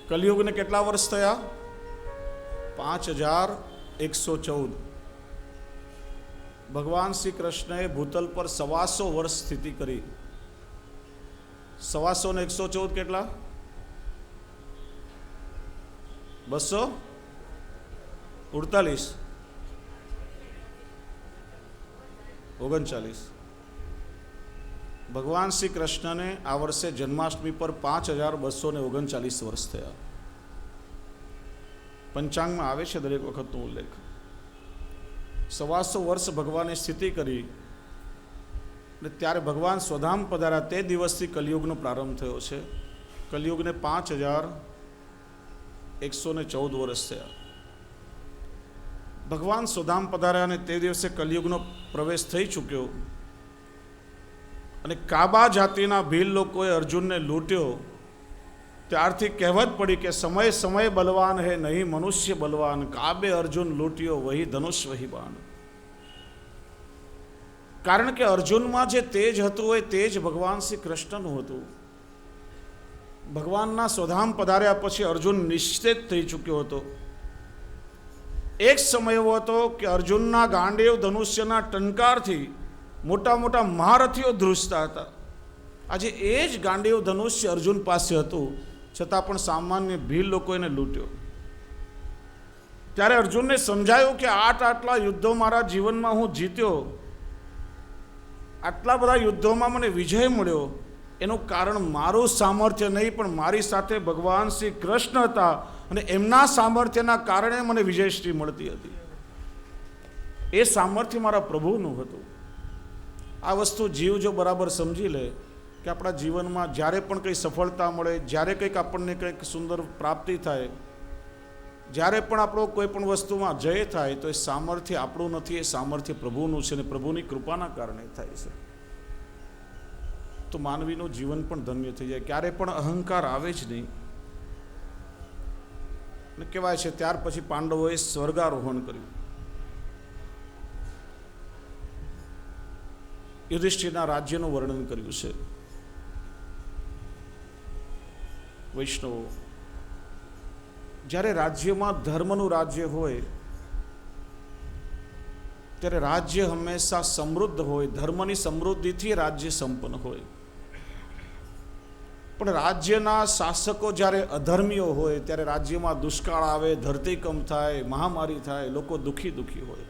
કલિયુગને કેટલા વર્ષ થયા? 5114. ભગવાન શ્રી કૃષ્ણએ ભૂતલ પર 125 વર્ષ સ્થિતિ કરી. 125 ને 114 કેટલા? 248. 39. ભગવાન શ્રી કૃષ્ણને આ વર્ષે જન્માષ્ટમી પર 5239 વર્ષ થયા. પંચાંગમાં આવે છે દરેક વખતનો ઉલ્લેખ. 125 વર્ષ ભગવાને સ્થિતિ કરી અને ત્યારે ભગવાન સ્વધામ પધાર્યા. તે દિવસથી કલિયુગનો પ્રારંભ થયો છે. કલિયુગને 5114 વર્ષ થયા. ભગવાન સ્વધામ પધાર્યા અને તે દિવસે કલિયુગનો પ્રવેશ થઈ ચૂક્યો અને કાબા જાતિના ભીલ લોકોએ અર્જુનને લૂંટ્યો. ત્યારથી કહેવત પડી કે સમય સમય બલવાન હે નહીં મનુષ્ય બલવાન, કાબે અર્જુન લૂંટ્યો વહી ધનુષ વહી બાણ. કારણ કે અર્જુનમાં જે તેજ હતું એ તેજ ભગવાન શ્રી કૃષ્ણનું હતું. ભગવાનના સ્વધામ પધાર્યા પછી અર્જુન નિશ્ચિત થઈ ચૂક્યો હતો. એક સમય એવો હતો કે અર્જુનના ગાંડીવ ધનુષ્યના ટંકારથી મોટા મોટા મહારથીઓ ધ્રુજતા હતા. આજે એ જ ગાંડીવ ધનુષ્ય અર્જુન પાસે હતું, છતાં પણ સામાન્ય ભીલ લોકો એને લૂંટ્યો. ત્યારે અર્જુનને સમજાયું કે આટલા યુદ્ધો મારા જીવનમાં હું જીત્યો, આટલા બધા યુદ્ધોમાં મને વિજય મળ્યો, એનું કારણ મારું સામર્થ્ય નહીં પણ મારી સાથે ભગવાન શ્રી કૃષ્ણ હતા અને એમના સામર્થ્યના કારણે મને વિજયશ્રી મળતી હતી. એ સામર્થ્ય મારા પ્રભુનું હતું. આ વસ્તુ જીવ જો બરાબર સમજી લે કે આપણા જીવનમાં જ્યારે પણ કંઈ સફળતા મળે, જ્યારે કંઈક આપણને કંઈક સુંદર પ્રાપ્તિ થાય, જ્યારે પણ આપણો કોઈ પણ વસ્તુમાં જય થાય, તો એ સામર્થ્ય આપણું નથી, એ સામર્થ્ય પ્રભુનું છે અને પ્રભુની કૃપાના કારણે થાય છે. તો માનવીનું જીવન પણ ધન્ય થઈ જાય. ક્યારે પણ અહંકાર આવે જ નહીં. ને કહેવાય છે ત્યાર પછી પાંડવોએ સ્વર્ગારોહણ કર્યું. યુધિષ્ઠિરના રાજ્યનું વર્ણન કર્યું છે વૈષ્ણવો. જ્યારે રાજ્યમાં ધર્મનું રાજ્ય હોય ત્યારે રાજ્ય હંમેશા સમૃદ્ધ હોય. ધર્મની સમૃદ્ધિથી રાજ્ય સંપન્ન હોય. પણ રાજ્યના શાસકો જ્યારે અધર્મીઓ હોય ત્યારે રાજ્યમાં દુષ્કાળ આવે, ધરતીકંપ થાય, મહામારી થાય, લોકો દુઃખી હોય.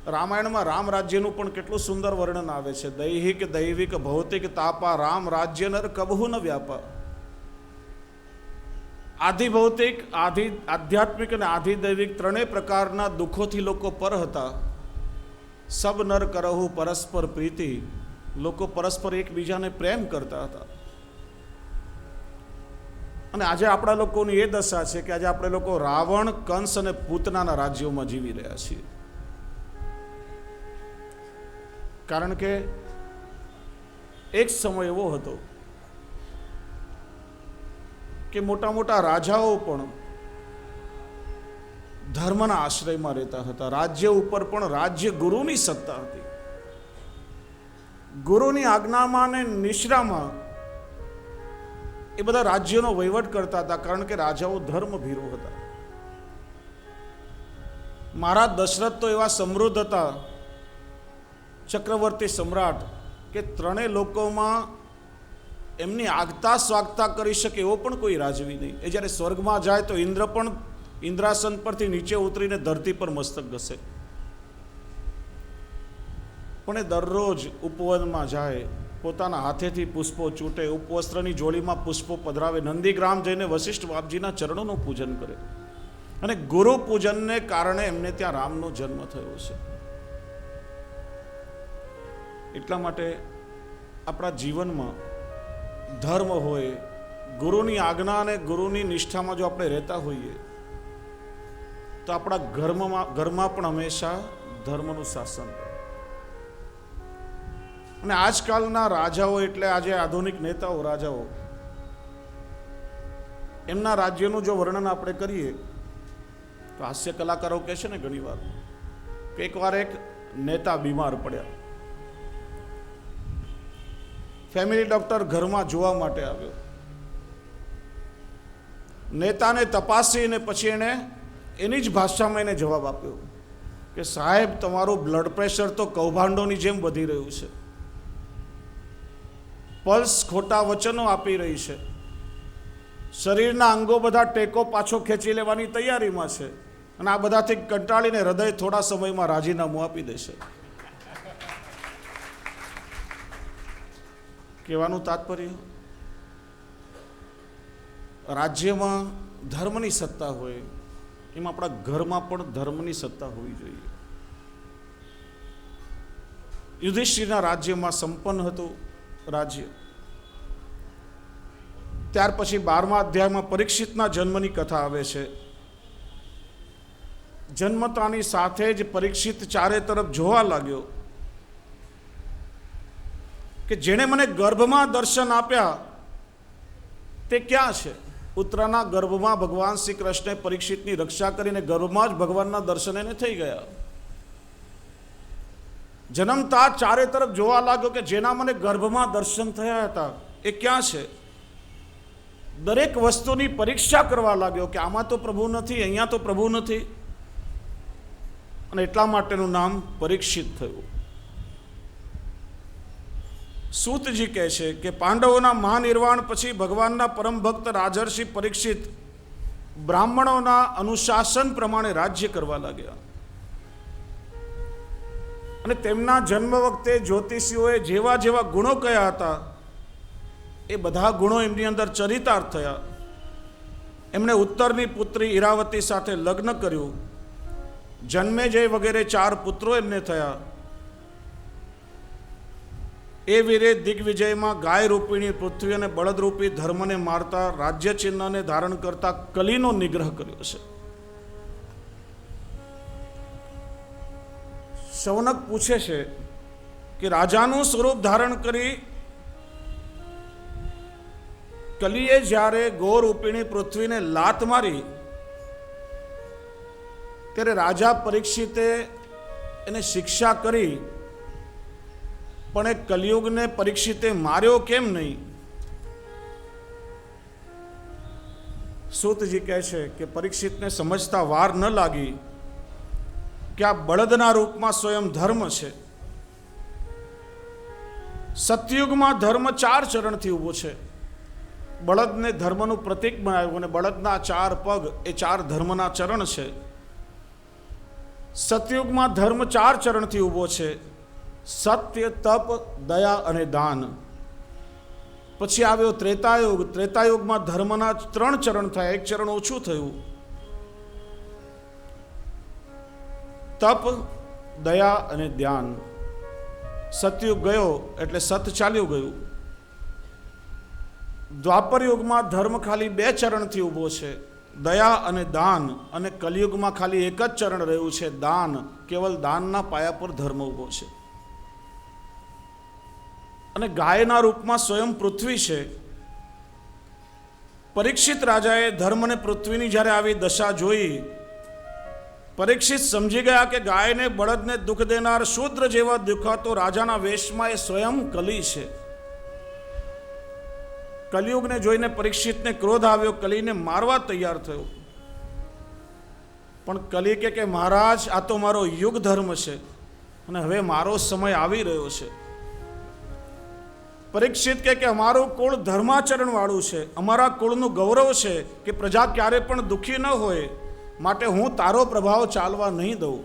રામાયણમાં રામ રાજ્યનું પણ કેટલું સુંદર વર્ણન આવે છે. દૈહિક દૈવિક ભૌતિક તાપા રામ રાજ્ય નર કબહુ ન વ્યાપા. આધિ ભૌતિક, આધ્યાત્મિક અને આધિ દૈવિક ત્રણેય પ્રકારના દુઃખોથી લોકો પર હતા. સબ નર કરહુ પરસ્પર પ્રીતિ. લોકો પરસ્પર એકબીજાને પ્રેમ કરતા હતા. અને આજે આપણા લોકોની એ દશા છે કે આજે આપણે લોકો રાવણ, કંસ અને પૂતનાના રાજ્યોમાં જીવી રહ્યા છીએ. કારણ કે એક સમય એવો હતો કે મોટા મોટા રાજાઓ પણ ધર્મના આશ્રયમાં રહેતા હતા. રાજ્ય ઉપર પણ રાજ્ય ગુરુની સત્તા હતી. ગુરુની આજ્ઞામાં અને નિશ્રામાં એ બધા રાજ્યનો વહીવટ કરતા હતા. કારણ કે રાજાઓ ધર્મભીરુ હતા. મહારાજ દશરથ તો એવા સમૃદ્ધ હતા, ચક્રવર્તી સમ્રાટ, કે ત્રણેય લોકોમાં એમની આગતા સ્વાગતા કરી શકે એવો પણ કોઈ રાજવી નહીં. એ જ્યારે સ્વર્ગમાં જાય તો ઇન્દ્ર પણ ઇન્દ્રાસન પરથી નીચે ઉતરીને ધરતી પર મસ્તક ઘસે. પણ એ દરરોજ ઉપવનમાં જાય, પોતાના હાથેથી પુષ્પો ચૂંટે, ઉપવસ્ત્રની જોડીમાં પુષ્પો પધરાવે, નંદીગ્રામ જઈને વશિષ્ઠ બાપજીના ચરણોનું પૂજન કરે. અને ગુરુ પૂજનને કારણે એમને ત્યાં રામનો જન્મ થયો છે. એટલા માટે આપણા જીવનમાં ધર્મ હોય, ગુરુની આજ્ઞા અને ગુરુની નિષ્ઠામાં જો આપણે રહેતા હોઈએ તો આપણા ઘરમાં પણ હંમેશા ધર્મનું શાસન રહે. અને આજકાલના રાજાઓ એટલે આજે આધુનિક નેતાઓ, રાજાઓ, એમના રાજ્યનું જો વર્ણન આપણે કરીએ તો હાસ્ય કલાકારો કહે છે ને ઘણી વાર કે એકવાર એક નેતા બીમાર પડ્યા. ફેમિલી ડોક્ટર ઘરમાં જોવા માટે આવ્યો. નેતાને તપાસીને પછી એણે એની જ ભાષામાં એને જવાબ આપ્યો કે સાહેબ, તમારું બ્લડ પ્રેશર તો કૌભાંડોની જેમ વધી રહ્યું છે, પલ્સ ખોટા વચનો આપી રહી છે, શરીરના અંગો બધા ટેકો પાછો ખેંચી લેવાની તૈયારીમાં છે, અને આ બધાથી કંટાળીને હૃદય થોડા સમયમાં રાજીનામું આપી દેશે. કહેવાનું તાત્પર્ય, રાજ્યમાં ધર્મની સત્તા હોય, એમાં આપણા ઘરમાં પણ ધર્મની સત્તા હોવી જોઈએ. યુધિષ્ઠિરના રાજ્યમાં સંપન્ન હતું રાજ્ય. ત્યાર પછી 12મા અધ્યાયમાં પરીક્ષિતના જન્મની કથા આવે છે. જન્મતાની સાથે જ પરીક્ષિત ચારે તરફ જોવા લાગ્યો કે જેણે મને ગર્ભમાં દર્શન આપ્યા તે ક્યાં છે. પુત્રના ગર્ભમાં ભગવાન શ્રી કૃષ્ણે પરીક્ષિતની રક્ષા કરીને ગર્ભમાં જ ભગવાનના દર્શન એને થઈ ગયા. જન્મતા ચારે તરફ જોવા લાગ્યો કે જેના મને ગર્ભમાં દર્શન થયા હતા એ ક્યાં છે. દરેક વસ્તુની પરીક્ષા કરવા લાગ્યો કે આમાં તો પ્રભુ નથી, અહીંયા તો પ્રભુ નથી, અને એટલા માટેનું નામ પરીક્ષિત થયું. સૂતજી કહે છે કે પાંડવોના મહાનિર્વાણ પછી ભગવાનના પરમ ભક્ત રાજર્ષિ પરીક્ષિત બ્રાહ્મણોના અનુશાસન પ્રમાણે રાજ્ય કરવા લાગ્યા, અને તેમના જન્મ વખતે જ્યોતિષીઓએ જેવા જેવા ગુણો કયા હતા એ બધા ગુણો એમની અંદર ચરિતાર્થ થયા. એમણે ઉત્તરની પુત્રી ઈરાવતી સાથે લગ્ન કર્યું. જન્મેજય વગેરે 4 પુત્રો એમને થયા. એ વીરે દિગ્વિજયમાં ગાય રૂપીણી પૃથ્વી અને બળદરૂપી ધર્મને મારતા રાજ્ય ચિહ્નને ધારણ કરતા કલીનો નિગ્રહ કર્યો છે. શૌનક પૂછે છે કે રાજાનું સ્વરૂપ ધારણ કરી કલીએ જ્યારે ગોરૂપિણી પૃથ્વીને લાત મારી ત્યારે રાજા પરીક્ષિતે એને શિક્ષા કરી, પણ એ કલિયુગને પરીક્ષિતે માર્યો કેમ નહીં? સૂતજી કહે છે કે પરીક્ષિતને સમજતા વાર ન લાગી કે આ બળદના રૂપમાં સ્વયં ધર્મ છે. સતયુગમાં ધર્મ 4 ચરણથી ઊભો છે. બળદને ધર્મનું પ્રતીક બનાવ્યું, અને બળદના 4 પગ એ 4 ધર્મના ચરણ છે. સતયુગમાં ધર્મ 4 ચરણથી ઊભો છે: સત્ય, તપ, દયા અને દાન. પછી આવ્યો ત્રેતાયુગ. ત્રેતાયુગમાં ધર્મના 3 ચરણ થયા, 1 ચરણ ઓછું થયું. તપ, દયા અને ધ્યાન. સતયુગ ગયો એટલે સત ચાલ્યું ગયું. દ્વાપર યુગમાં ધર્મ ખાલી 2 ચરણથી ઊભો છે: દયા અને દાન. અને કલિયુગમાં ખાલી 1 જ ચરણ રહ્યું છે, દાન. કેવલ દાનના પાયા પર ધર્મ ઊભો છે. અને ગાયના રૂપમાં સ્વયં પૃથ્વી છે. પરીક્ષિત રાજાએ ધર્મ અને પૃથ્વીની જ્યારે આવી દશા જોઈ, પરીક્ષિત સમજી ગયા કે ગાયને બળદને દુઃખ દેનાર શૂદ્ર જેવા દેખાતો રાજાના વેશમાં એ સ્વયં કલી છે. કલિયુગને જોઈને પરીક્ષિતને ક્રોધ આવ્યો, કલીને મારવા તૈયાર થયો. પણ કલી કે મહારાજ, આ તો મારો યુગ ધર્મ છે અને હવે મારો સમય આવી રહ્યો છે. પરીક્ષિત કે અમારું કુળ ધર્માચરણ વાળું છે, અમારા કુળનું ગૌરવ છે કે પ્રજા ક્યારે પણ દુઃખી ન હોય, માટે હું તારો પ્રભાવ ચાલવા નહીં દઉં.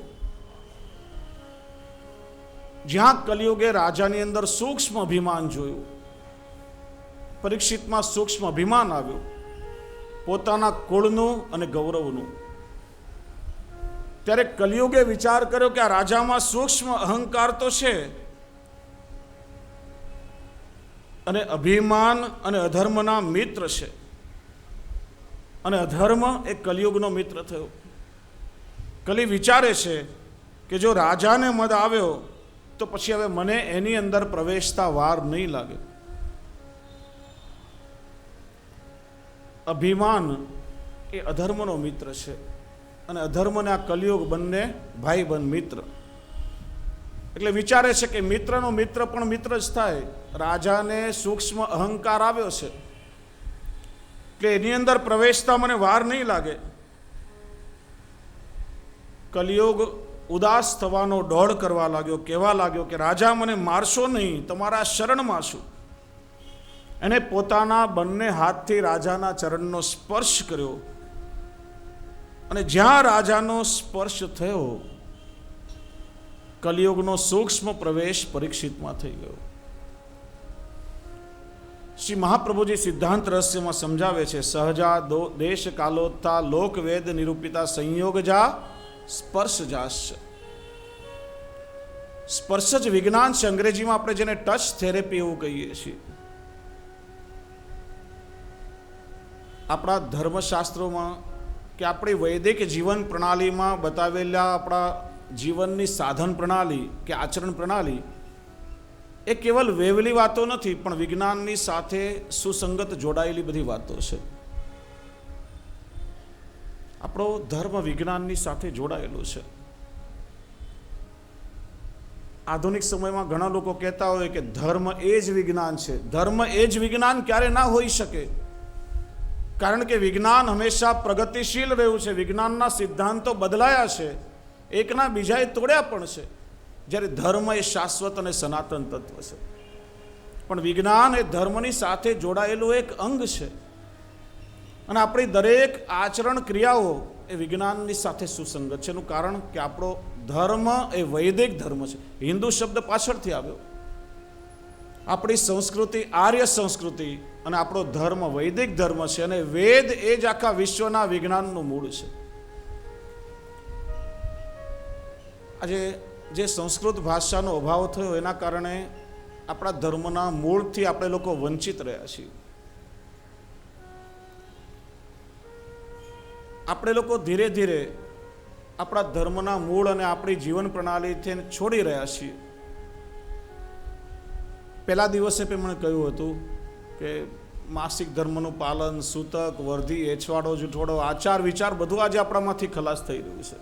જ્યાં કલિયુગે રાજાની અંદર સૂક્ષ્મ અભિમાન જોયું, પરીક્ષિતમાં સૂક્ષ્મ અભિમાન આવ્યું, પોતાના કુળનું અને ગૌરવનું. ત્યારે કલિયુગે વિચાર કર્યો કે આ રાજામાં સૂક્ષ્મ અહંકાર તો છે, અને અભિમાન અને અધર્મના મિત્ર છે, અને અધર્મ એ કલિયુગનો મિત્ર થયો. કલી વિચારે છે કે જો રાજાને મદ આવ્યો તો પછી હવે મને એની અંદર પ્રવેશતા વાર નહીં લાગે. અભિમાન એ અધર્મનો મિત્ર છે, અને અધર્મ અને આ કલિયુગ બંને ભાઈબંધ મિત્ર. એટલે વિચારે છે કે મિત્રનો મિત્ર પણ મિત્ર જ થાય. રાજાને સૂક્ષ્મ અહંકાર આવ્યો છે, એટલે એની અંદર પ્રવેશતા મને વાર નહીં લાગે. કલિયુગ ઉદાસ થવાનો દોડ કરવા લાગ્યો, કહેવા લાગ્યો કે રાજા મને મારશો નહીં, તમારા શરણમાં છું. એને પોતાના બંને હાથથી રાજાના ચરણનો સ્પર્શ કર્યો અને જ્યાં રાજાનો સ્પર્શ થયો કલિયુગનો સૂક્ષ્મ પ્રવેશ પરીક્ષિતમાં થઈ ગયો. શ્રી મહાપ્રભુજી સિદ્ધાંત રહસ્યમાં સમજાવે છે, સહજા દેશ કાલોત્થા લોકવેદ નિરૂપિતા સંયોગજા સ્પર્શજાશ્ચ. સ્પર્શ જ વિજ્ઞાન છે. અંગ્રેજીમાં આપણે જેને ટચ થેરેપી એવું કહીએ છીએ. આપણા ધર્મશાસ્ત્રોમાં કે આપણી વૈદિક જીવન પ્રણાલીમાં બતાવેલા આપણા જીવનની સાધન પ્રણાલી કે આચરણ પ્રણાલી એ કેવલ વેવલી વાતો નથી, પણ વિજ્ઞાનની સાથે સુસંગત જોડાયેલી બધી વાતો છે. આપણો ધર્મ વિજ્ઞાનની સાથે જોડાયેલું છે. આધુનિક સમયમાં ઘણા લોકો કહેતા હોય કે ધર્મ એ જ વિજ્ઞાન છે. ધર્મ એ જ વિજ્ઞાન ક્યારે ના હોઈ શકે, કારણ કે વિજ્ઞાન હંમેશા પ્રગતિશીલ રહ્યું છે. વિજ્ઞાનના સિદ્ધાંતો બદલાયા છે, એકના બીજાએ તોડ્યા પણ છે. જ્યારે ધર્મ એ શાશ્વત અને સનાતન તત્વ છે, પણ વિજ્ઞાન એ ધર્મની સાથે જોડાયેલું એક અંગ છે. અને આપણી દરેક આચરણ ક્રિયાઓ એ વિજ્ઞાનની સાથે સુસંગત છે. એનું કારણ કે આપણો ધર્મ એ વૈદિક ધર્મ છે. હિન્દુ શબ્દ પાછળથી આવ્યો. આપણી સંસ્કૃતિ આર્ય સંસ્કૃતિ અને આપણો ધર્મ વૈદિક ધર્મ છે. અને વેદ એ જ આખા વિશ્વના વિજ્ઞાનનું મૂળ છે. આજે જે સંસ્કૃત ભાષાનો અભાવ થયો એના કારણે આપણા ધર્મના મૂળથી આપણે લોકો વંચિત રહ્યા છીએ. આપણે લોકો ધીરે ધીરે આપણા ધર્મના મૂળ અને આપણી જીવન પ્રણાલીથી છોડી રહ્યા છીએ. પહેલા દિવસે પણ મને કહ્યું હતું કે માસિક ધર્મનું પાલન, સૂતક, વર્ધી, એચવાડો, જૂઠવાડો, આચાર વિચાર બધું આજે આપણામાંથી ખલાસ થઈ રહ્યું છે.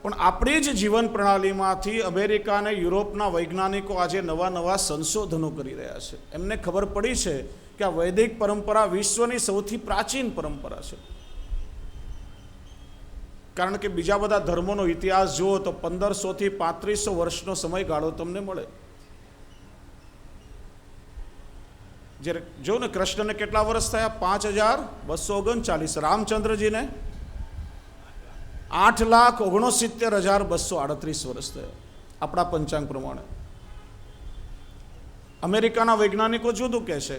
પણ આપણી જ જીવન પ્રણાલીમાંથી અમેરિકા અને યુરોપના વૈજ્ઞાનિકો આજે નવા નવા સંશોધનો કરી રહ્યા છે. એમને ખબર પડી છે કે આ વૈદિક પરંપરા વિશ્વની સૌથી પ્રાચીન પરંપરા છે. કારણ કે બીજા બધા ધર્મોનો ઇતિહાસ જુઓ તો 1500 થી 3500 વર્ષનો સમયગાળો તમને મળે. જ્યારે જો ને કૃષ્ણને કેટલા વર્ષ થયા? 5239. રામચંદ્રજીને 8,69,238 વર્ષ થયા આપણા પંચાંગ પ્રમાણે. અમેરિકાના વૈજ્ઞાનિકો જુદું કહે છે.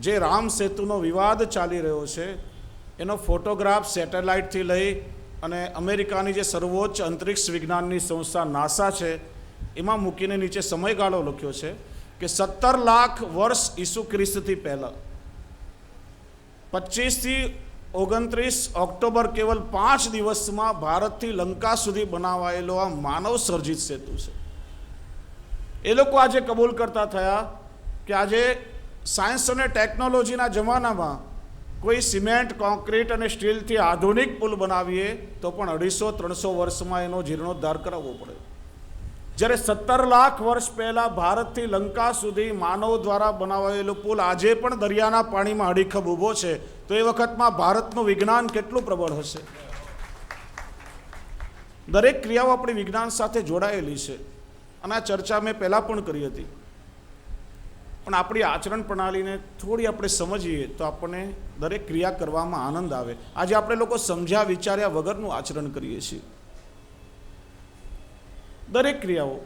જે રામ સેતુનો વિવાદ ચાલી રહ્યો છે એનો ફોટોગ્રાફ સેટેલાઇટથી લઈ અને અમેરિકાની જે સર્વોચ્ચ અંતરિક્ષ વિજ્ઞાનની સંસ્થા નાસા છે એમાં મૂકીને નીચે સમયગાળો લખ્યો છે કે 17 લાખ વર્ષ ઈસુ ખ્રિસ્તથી પહેલાં 25 થી 29 ઓક્ટોબર કેવલ 5 દિવસમાં ભારતથી લંકા સુધી બનાવાયેલો આ માનવ સર્જિત સેતુ છે. એ લોકો આજે કબૂલ કરતા થયા કે આજે સાયન્સ અને ટેકનોલોજીના જમાનામાં કોઈ સિમેન્ટ, કોન્ક્રીટ અને સ્ટીલથી આધુનિક પુલ બનાવીએ તો પણ 250-300 વર્ષમાં એનો જીર્ણોદ્ધાર કરાવવો પડે. જ્યારે 17 લાખ વર્ષ પહેલાં ભારતથી લંકા સુધી માનવ દ્વારા બનાવાયેલો પુલ આજે પણ દરિયાના પાણીમાં અડીખમ ઊભો છે, તો એ વખતમાં ભારતનું વિજ્ઞાન કેટલું પ્રબળ હશે. દરેક ક્રિયાઓ આપણી વિજ્ઞાન સાથે જોડાયેલી છે. અને આ ચર્ચા મેં પહેલાં પણ કરી હતી. પણ આપણી આચરણ પ્રણાલીને થોડી આપણે સમજીએ તો આપણને દરેક ક્રિયા કરવામાં આનંદ આવે. આજે આપણે લોકો સમજ્યા વિચાર્યા વગરનું આચરણ કરીએ છીએ. દરેક ક્રિયાઓ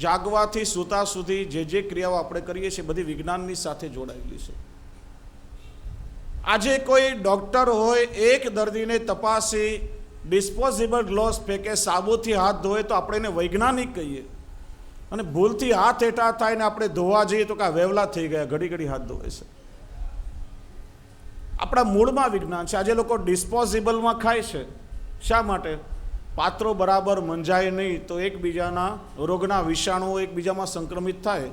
જાગવાથી સૂતા સુધી જે ક્રિયાઓ આપણે કરીએ છીએ બધી વિજ્ઞાનની સાથે જોડાયેલી છે. આજે કોઈ ડૉક્ટર હોય એક દર્દીને તપાસી ડિસ્પોઝેબલ ગ્લોવ્સ ફેંકે, સાબુથી હાથ ધોવે તો આપણે એને વૈજ્ઞાનિક કહીએ. અને ભૂલથી હાથ હેઠા થાય ને આપણે ધોવા જઈએ તો કાં વેવલા થઈ ગયા, ઘડી ઘડી હાથ ધોવે છે. આપણા મૂળમાં વિજ્ઞાન છે. આજે લોકો ડિસ્પોઝેબલમાં ખાય છે. શા માટે? પાત્રો બરાબર મંજાય નહીં તો એકબીજાના રોગના વિષાણુઓ એકબીજામાં સંક્રમિત થાય.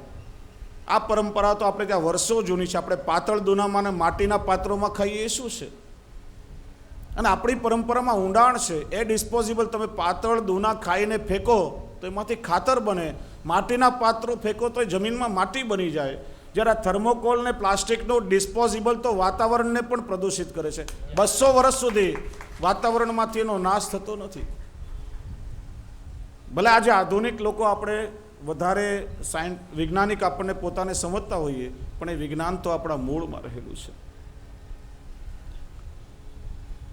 આ પરંપરા તો આપણે ત્યાં વર્ષો જૂની છે. આપણે પાતળ દૂનામાં અને માટીના પાત્રોમાં ખાઈએ એ શું છે? અને આપણી પરંપરામાં ઊંડાણ છે. એ ડિસ્પોઝેબલ તમે પાતળ દૂના ખાઈને ફેંકો તો એમાંથી ખાતર બને. માટીના પાત્રો ફેંકો તો જમીનમાં માટી બની જાય. જ્યારે આ થર્મોકોલ ને પ્લાસ્ટિકનું ડિસ્પોઝિબલ તો વાતાવરણને પણ પ્રદૂષિત કરે છે. 200 વર્ષ સુધી વાતાવરણમાંથી એનો નાશ થતો નથી. ભલે આજે આધુનિક લોકો આપણે વધારે વૈજ્ઞાનિક આપણને પોતાને સમજતા હોઈએ, પણ એ વિજ્ઞાન તો આપણા મૂળમાં રહેલું છે.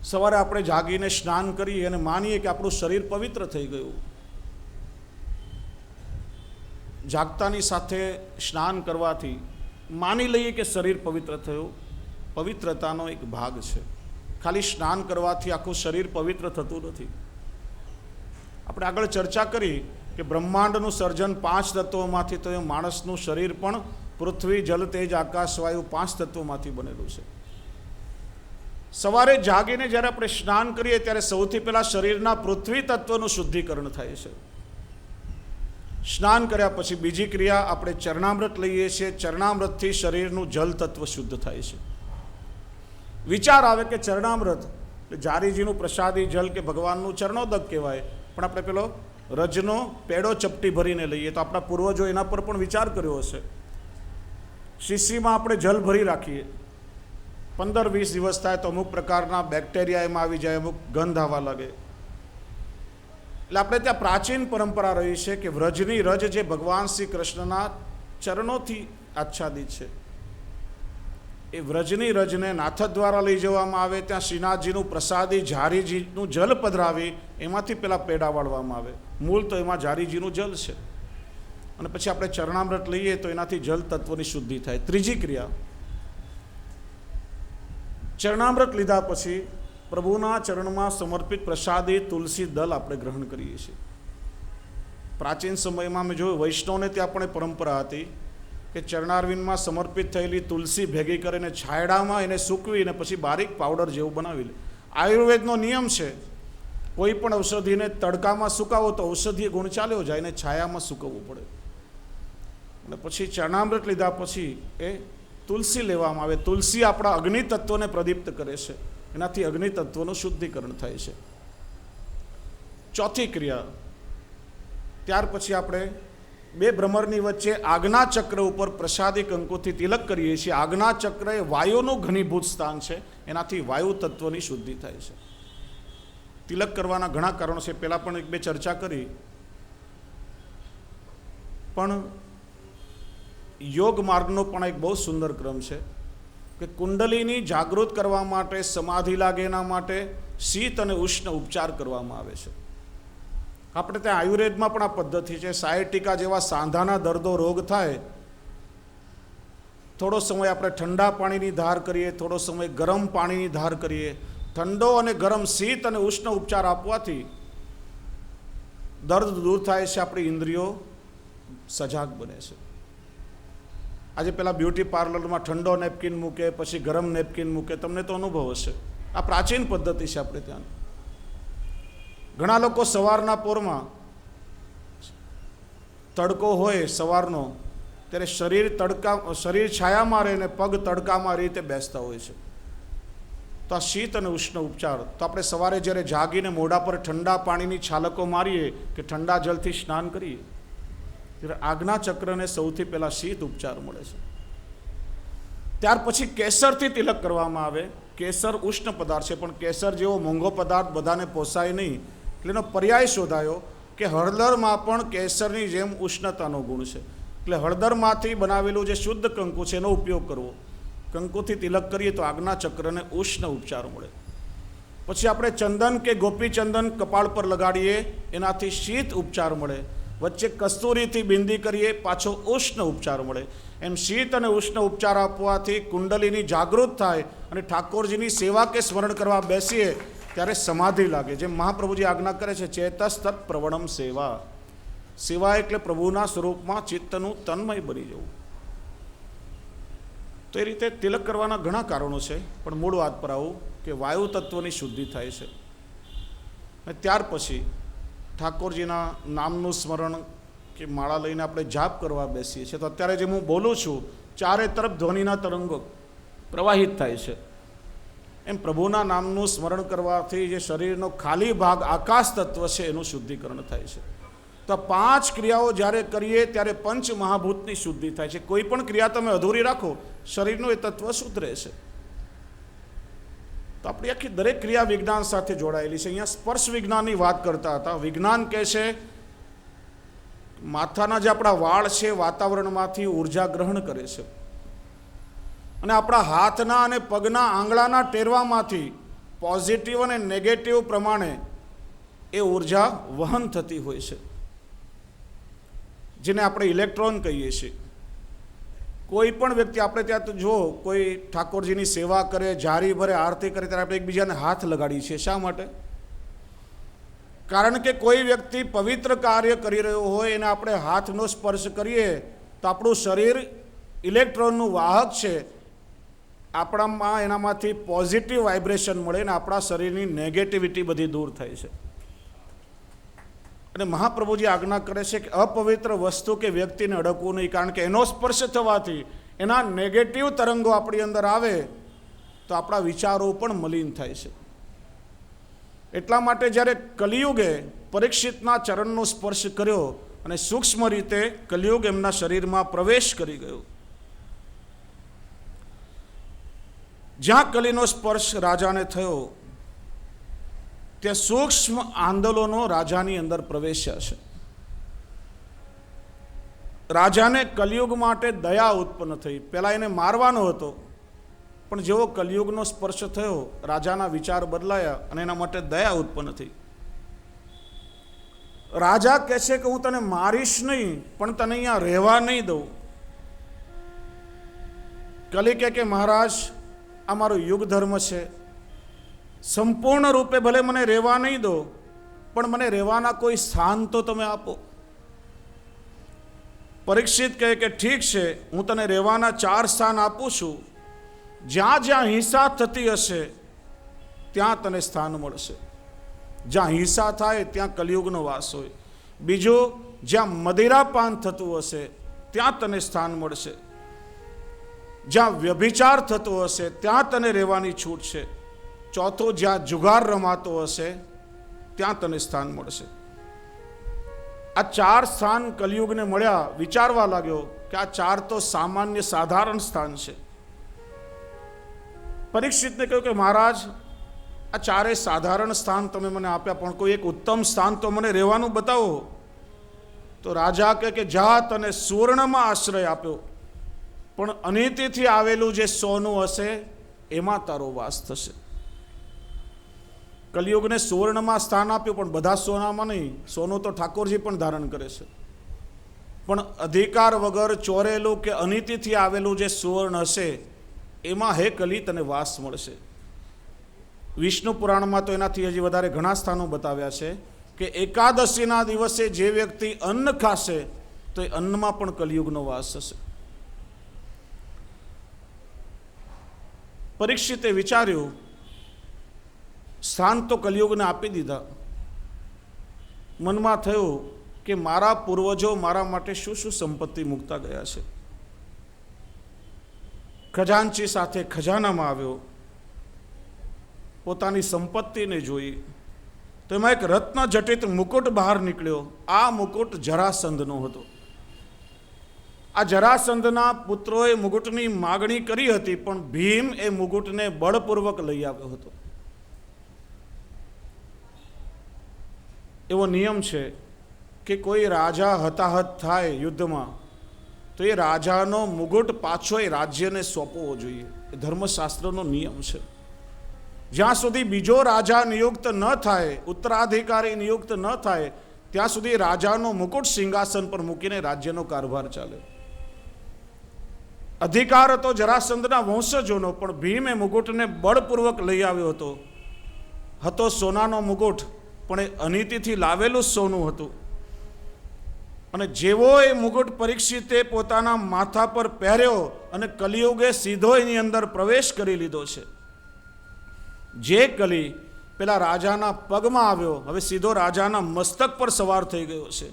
સવારે આપણે જાગીને સ્નાન કરીએ અને માનીએ કે આપણું શરીર પવિત્ર થઈ ગયું. જાગતાની સાથે સ્નાન કરવાથી માની લઈએ કે શરીર પવિત્ર થયું. પવિત્રતાનો એક ભાગ છે. ખાલી સ્નાન કરવાથી આખું શરીર પવિત્ર થતું નથી. આપણે આગળ ચર્ચા કરી કે બ્રહ્માંડનું સર્જન 5 તત્વોમાંથી થયું. માણસનું શરીર પણ પૃથ્વી, જલ, તેજ, આકાશ, વાયુ 5 તત્વોમાંથી બનેલું છે. સવારે જાગીને જ્યારે આપણે સ્નાન કરીએ ત્યારે સૌથી પહેલાં શરીરના પૃથ્વી તત્વનું શુદ્ધિકરણ થાય છે. સ્નાન કર્યા પછી બીજી ક્રિયા આપણે ચરણામૃત લઈએ છીએ. ચરણામૃતથી શરીરનું જલ તત્વ શુદ્ધ થાય છે. વિચાર આવે કે ચરણામૃત જારીજીનું પ્રસાદી જલ કે ભગવાનનું ચરણોદક કહેવાય, પણ આપણે પેલો રજનો પેડો ચપટી ભરીને લઈએ તો આપણા પૂર્વજો એના પર પણ વિચાર કર્યો હશે. શીશીમાં આપણે જલ ભરી રાખીએ, 15-20 દિવસ થાય તો અમુક પ્રકારના બેક્ટેરિયા એમાં આવી જાય, અમુક ગંધ આવવા લાગે. એટલે આપણે ત્યાં પ્રાચીન પરંપરા રહી છે કે વ્રજની રજ જે ભગવાન શ્રી કૃષ્ણના ચરણોથી આચ્છાદિત છે, એ વ્રજની રજને નાથ દ્વારા લઈ જવામાં આવે. ત્યાં શ્રીનાથજીનું પ્રસાદી જારીજીનું જલ પધરાવી એમાંથી પેલા પેડા વાળવામાં આવે. મૂળ તો એમાં જારીજીનું જલ છે, અને પછી આપણે ચરણામૃત લઈએ તો એનાથી જલ તત્વની શુદ્ધિ થાય. ત્રીજી ક્રિયા, ચરણામૃત લીધા પછી પ્રભુના ચરણમાં સમર્પિત પ્રસાદી તુલસી દલ આપણે ગ્રહણ કરીએ છીએ. પ્રાચીન સમયમાં મેં જોયું વૈષ્ણવને ત્યાં પણ પરંપરા હતી કે ચરણારવિંદમાં સમર્પિત થયેલી તુલસી ભેગી કરીને છાયડામાં એને સૂકવીને પછી બારીક પાવડર જેવું બનાવી લે. આયુર્વેદનો નિયમ છે, કોઈ પણ ઔષધિને તડકામાં સુકાવો તો ઔષધીય ગુણ ચાલ્યો જાય, એને છાયામાં સૂકવવું પડે. અને પછી ચરણામૃત લીધા પછી એ તુલસી લેવામાં આવે. તુલસી આપણા અગ્નિ તત્વને પ્રદીપ્ત કરે છે, એનાથી અગ્નિ તત્વનું શુદ્ધિકરણ થાય છે. ચોથી ક્રિયા, ત્યાર પછી આપણે 2 ભ્રમરની વચ્ચે આજ્ઞા ચક્ર ઉપર પ્રસાદી કંકુથી તિલક કરીએ છીએ. આજ્ઞા ચક્ર એ વાયુનું ઘનીભૂત સ્થાન છે, એનાથી વાયુ તત્વની શુદ્ધિ થાય છે. તિલક કરવાના ઘણા કારણો છે, પહેલાં પણ 1-2 ચર્ચા કરી. પણ યોગ માર્ગનો પણ એક બહુ સુંદર ક્રમ છે કે કુંડલીની જાગૃત કરવા માટે, સમાધિ લાગે એના માટે શીત અને ઉષ્ણ ઉપચાર કરવામાં આવે છે. આપણે ત્યાં આયુર્વેદમાં પણ આ પદ્ધતિ છે. સાયટિકા જેવા સાંધાના દર્દો રોગ થાય, થોડો સમય આપણે ઠંડા પાણીની ધાર કરીએ, થોડો સમય ગરમ પાણીની ધાર કરીએ. ઠંડો અને ગરમ, શીત અને ઉષ્ણ ઉપચાર આપવાથી દર્દ દૂર થાય છે, આપણી ઇન્દ્રિયો સજાગ બને છે. આજે પેલા બ્યુટી પાર્લરમાં ઠંડો નેપકિન મૂકે, પછી ગરમ નેપકિન મૂકે, તમને તો અનુભવ હશે. આ પ્રાચીન પદ્ધતિ છે આપણે ત્યાં. ઘણા લોકો સવારના પોરમાં તડકો હોય સવારનો, ત્યારે શરીર છાયામાં રહે ને પગ તડકામાં રીતે બેસતા હોય છે. તો આ શીત અને ઉષ્ણ ઉપચાર તો આપણે સવારે જ્યારે જાગીને મોઢા પર ઠંડા પાણીની છાલકો મારીએ કે ઠંડા જલથી સ્નાન કરીએ, ત્યારે આજ્ઞા ચક્રને સૌથી પહેલાં શીત ઉપચાર મળે છે. ત્યાર પછી કેસરથી તિલક કરવામાં આવે. કેસર ઉષ્ણ પદાર્થ છે, પણ કેસર જેવો મોંઘો પદાર્થ બધાને પોસાય નહીં, એટલે એનો પર્યાય શોધાયો કે હળદરમાં પણ કેસરની જેમ ઉષ્ણતાનો ગુણ છે. એટલે હળદરમાંથી બનાવેલું જે શુદ્ધ કંકુ છે એનો ઉપયોગ કરવો. કંકુથી તિલક કરીએ તો આજ્ઞા ચક્રને ઉષ્ણ ઉપચાર મળે. પછી આપણે ચંદન કે ગોપી ચંદન કપાળ પર લગાડીએ, એનાથી શીત ઉપચાર મળે. વચ્ચે કસ્તુરીથી બિંદી કરીએ, પાછો ઉષ્ણ ઉપચાર મળે. એમ શીત અને ઉષ્ણ ઉપચાર આપવાથી કુંડલીની જાગૃત થાય અને ઠાકોરજીની સેવા કે સ્મરણ કરવા બેસીએ ત્યારે સમાધિ લાગે. જેમ મહાપ્રભુજી આજ્ઞા કરે છે, ચેતસ તત્ પ્રવણમ સેવા. સેવા એટલે પ્રભુના સ્વરૂપમાં ચિત્તનું તન્મય બની જવું. તો એ રીતે તિલક કરવાના ઘણા કારણો છે, પણ મૂળ વાત પર આવું કે વાયુ તત્વની શુદ્ધિ થાય છે. અને ત્યાર પછી ઠાકોરજીના નામનું સ્મરણ કે માળા લઈને આપણે જાપ કરવા બેસીએ છીએ. તો અત્યારે જે હું બોલું છું, ચારે તરફ ધ્વનિના તરંગો પ્રવાહિત થાય છે. એમ પ્રભુના નામનું સ્મરણ કરવાથી જે શરીરનો ખાલી ભાગ આકાશ તત્વ છે એનું શુદ્ધિકરણ થાય છે. તો 5 ક્રિયાઓ જ્યારે કરીએ ત્યારે પંચ મહાભૂતની શુદ્ધિ થાય છે. કોઈ પણ ક્રિયા તમે અધૂરી રાખો, શરીરનું એ તત્વ શુદ્ધ રહેશે. તો આપણી આખી દરેક ક્રિયા વિજ્ઞાન સાથે જોડાયેલી છે. અહીંયા સ્પર્શ વિજ્ઞાનની વાત કરતા હતા. વિજ્ઞાન કહે છે માથાના જે આપણા વાળ છે વાતાવરણમાંથી ઉર્જા ગ્રહણ કરે છે, અને આપણા હાથના અને પગના આંગળાના ટેરવામાંથી પોઝિટિવ અને નેગેટિવ પ્રમાણે એ ઉર્જા વહન થતી હોય છે, જેને આપણે ઇલેક્ટ્રોન કહીએ છીએ. કોઈ પણ વ્યક્તિ, આપણે ત્યાં તો જો કોઈ ઠાકોરજીની સેવા કરે, જારી ભરે, આરતી કરે, ત્યારે આપણે એકબીજાને હાથ લગાડીએ છીએ. શા માટે? કારણ કે કોઈ વ્યક્તિ પવિત્ર કાર્ય કરી રહ્યો હોય એને આપણે હાથનો સ્પર્શ કરીએ તો આપણું શરીર ઇલેક્ટ્રોનનું વાહક છે, આપણામાં એનામાંથી પોઝિટિવ વાઇબ્રેશન મળે ને આપણા શરીરની નેગેટિવિટી બધી દૂર થાય છે. અને મહાપ્રભુજી આજ્ઞા કરે છે કે અપવિત્ર વસ્તુ કે વ્યક્તિને અડકવું નહીં, કારણ કે એનો સ્પર્શ થવાથી એના નેગેટિવ તરંગો આપણી અંદર આવે તો આપણા વિચારો પણ મલિન થાય છે. એટલા માટે જ્યારે કલિયુગે પરીક્ષિતના ચરણનો સ્પર્શ કર્યો અને સૂક્ષ્મ રીતે કલિયુગ એમના શરીરમાં પ્રવેશ કરી ગયો. જ્યાં કલીનો સ્પર્શ રાજાને થયો ત્યાં સૂક્ષ્મ આંદોલનો રાજાની અંદર પ્રવેશ્યા છે. રાજાને કલિયુગ માટે દયા ઉત્પન્ન થઈ. પહેલાં એને મારવાનો હતો, પણ જેવો કલિયુગનો સ્પર્શ થયો રાજાના વિચાર બદલાયા અને એના માટે દયા ઉત્પન્ન થઈ. રાજા કહે છે કે હું તને મારીશ નહીં, પણ તને અહીંયા રહેવા નહીં દઉં. કલી કે મહારાજ, આ મારો યુગ ધર્મ છે, સંપૂર્ણ રૂપે ભલે મને રહેવા નહીં દો, પણ મને રહેવાના કોઈ સ્થાન તો તમે આપો. પરીક્ષિત કહે કે ઠીક છે, હું તને રહેવાના 4 સ્થાન આપું છું. જ્યાં જ્યાં હિંસા થતી હશે ત્યાં તને સ્થાન મળશે. જ્યાં હિંસા થાય ત્યાં કલિયુગનો વાસ હોય. બીજું, જ્યાં મદિરાપાન થતું હશે ત્યાં તને સ્થાન મળશે. જ્યાં વ્યભિચાર થતો હશે ત્યાં તને રહેવાની છૂટ છે. ચોથું, જ્યાં જુગાર રમાતો હશે ત્યાં તને સ્થાન મળશે. આ 4 સ્થાન કલિયુગને મળ્યા. વિચારવા લાગ્યો કે આ 4 તો સામાન્ય સાધારણ સ્થાન છે. પરીક્ષિતને કહ્યું કે મહારાજ, આ 4 સાધારણ સ્થાન તમે મને આપ્યા, પણ કોઈ એક ઉત્તમ સ્થાન તો મને રહેવાનું બતાવો. તો રાજા કહે કે જા, તને સુવર્ણમાં આશ્રય આપ્યો, પણ અનિતિથી આવેલું જે સોનું હશે એમાં તારો વાસ થશે. કલિયુગને સુવર્ણમાં સ્થાન આપ્યું, પણ બધા સોનામાં નહીં. સોનું તો ઠાકોરજી પણ ધારણ કરે છે, પણ અધિકાર વગર ચોરેલું કે અનિતિથી આવેલું જે સુવર્ણ હશે એમાં હે કલી તને વાસ મળશે. વિષ્ણુ પુરાણમાં તો એનાથી હજી વધારે ઘણા સ્થાનો બતાવ્યા છે કે એકાદશીના દિવસે જે વ્યક્તિ અન્ન ખાશે તો એ અન્નમાં પણ કલિયુગનો વાસ થશે. પરીક્ષિતે વિચાર્યું, સ્થાન તો કલિયુગને આપી દીધા. મનમાં થયું કે મારા પૂર્વજો મારા માટે શું શું સંપત્તિ મૂકતા ગયા છે. ખજાનચી સાથે ખજાનામાં આવ્યો, પોતાની સંપત્તિને જોઈ તો એમાં એક રત્ન જટિત મુકુટ બહાર નીકળ્યો. આ મુકુટ જરાસંધનો હતો. આ જરાસંધના પુત્રોએ મુકુટની માગણી કરી હતી, પણ ભીમ એ મુકુટને બળપૂર્વક લઈ આવ્યો હતો. એવો નિયમ છે કે કોઈ રાજા હતાહત થાય યુદ્ધમાં તો એ રાજાનો મુગુટ પાછો એ રાજ્યને સોંપવો જોઈએ. એ ધર્મશાસ્ત્રનો નિયમ છે. જ્યાં સુધી બીજો રાજા નિયુક્ત ન થાય, ઉત્તરાધિકારી નિયુક્ત ન થાય, ત્યાં સુધી રાજાનો મુકુટ સિંહાસન પર મૂકીને રાજ્યનો કારભાર ચાલે. અધિકાર હતો જરાસંધના વંશજોનો, પણ ભીમ એ મુકુટને બળપૂર્વક લઈ આવ્યો હતો. હતો સોનાનો મુકુટ, પણ એ અનિતિથી લાવેલું સોનું હતું. અને જેવો એ મુકુટ પરીક્ષિતે પોતાના માથા પર પહેર્યો અને કલિયુગે સીધો એની અંદર પ્રવેશ કરી લીધો છે. જે કલી પેલા રાજાના પગમાં આવ્યો, હવે સીધો રાજાના મસ્તક પર સવાર થઈ ગયો છે.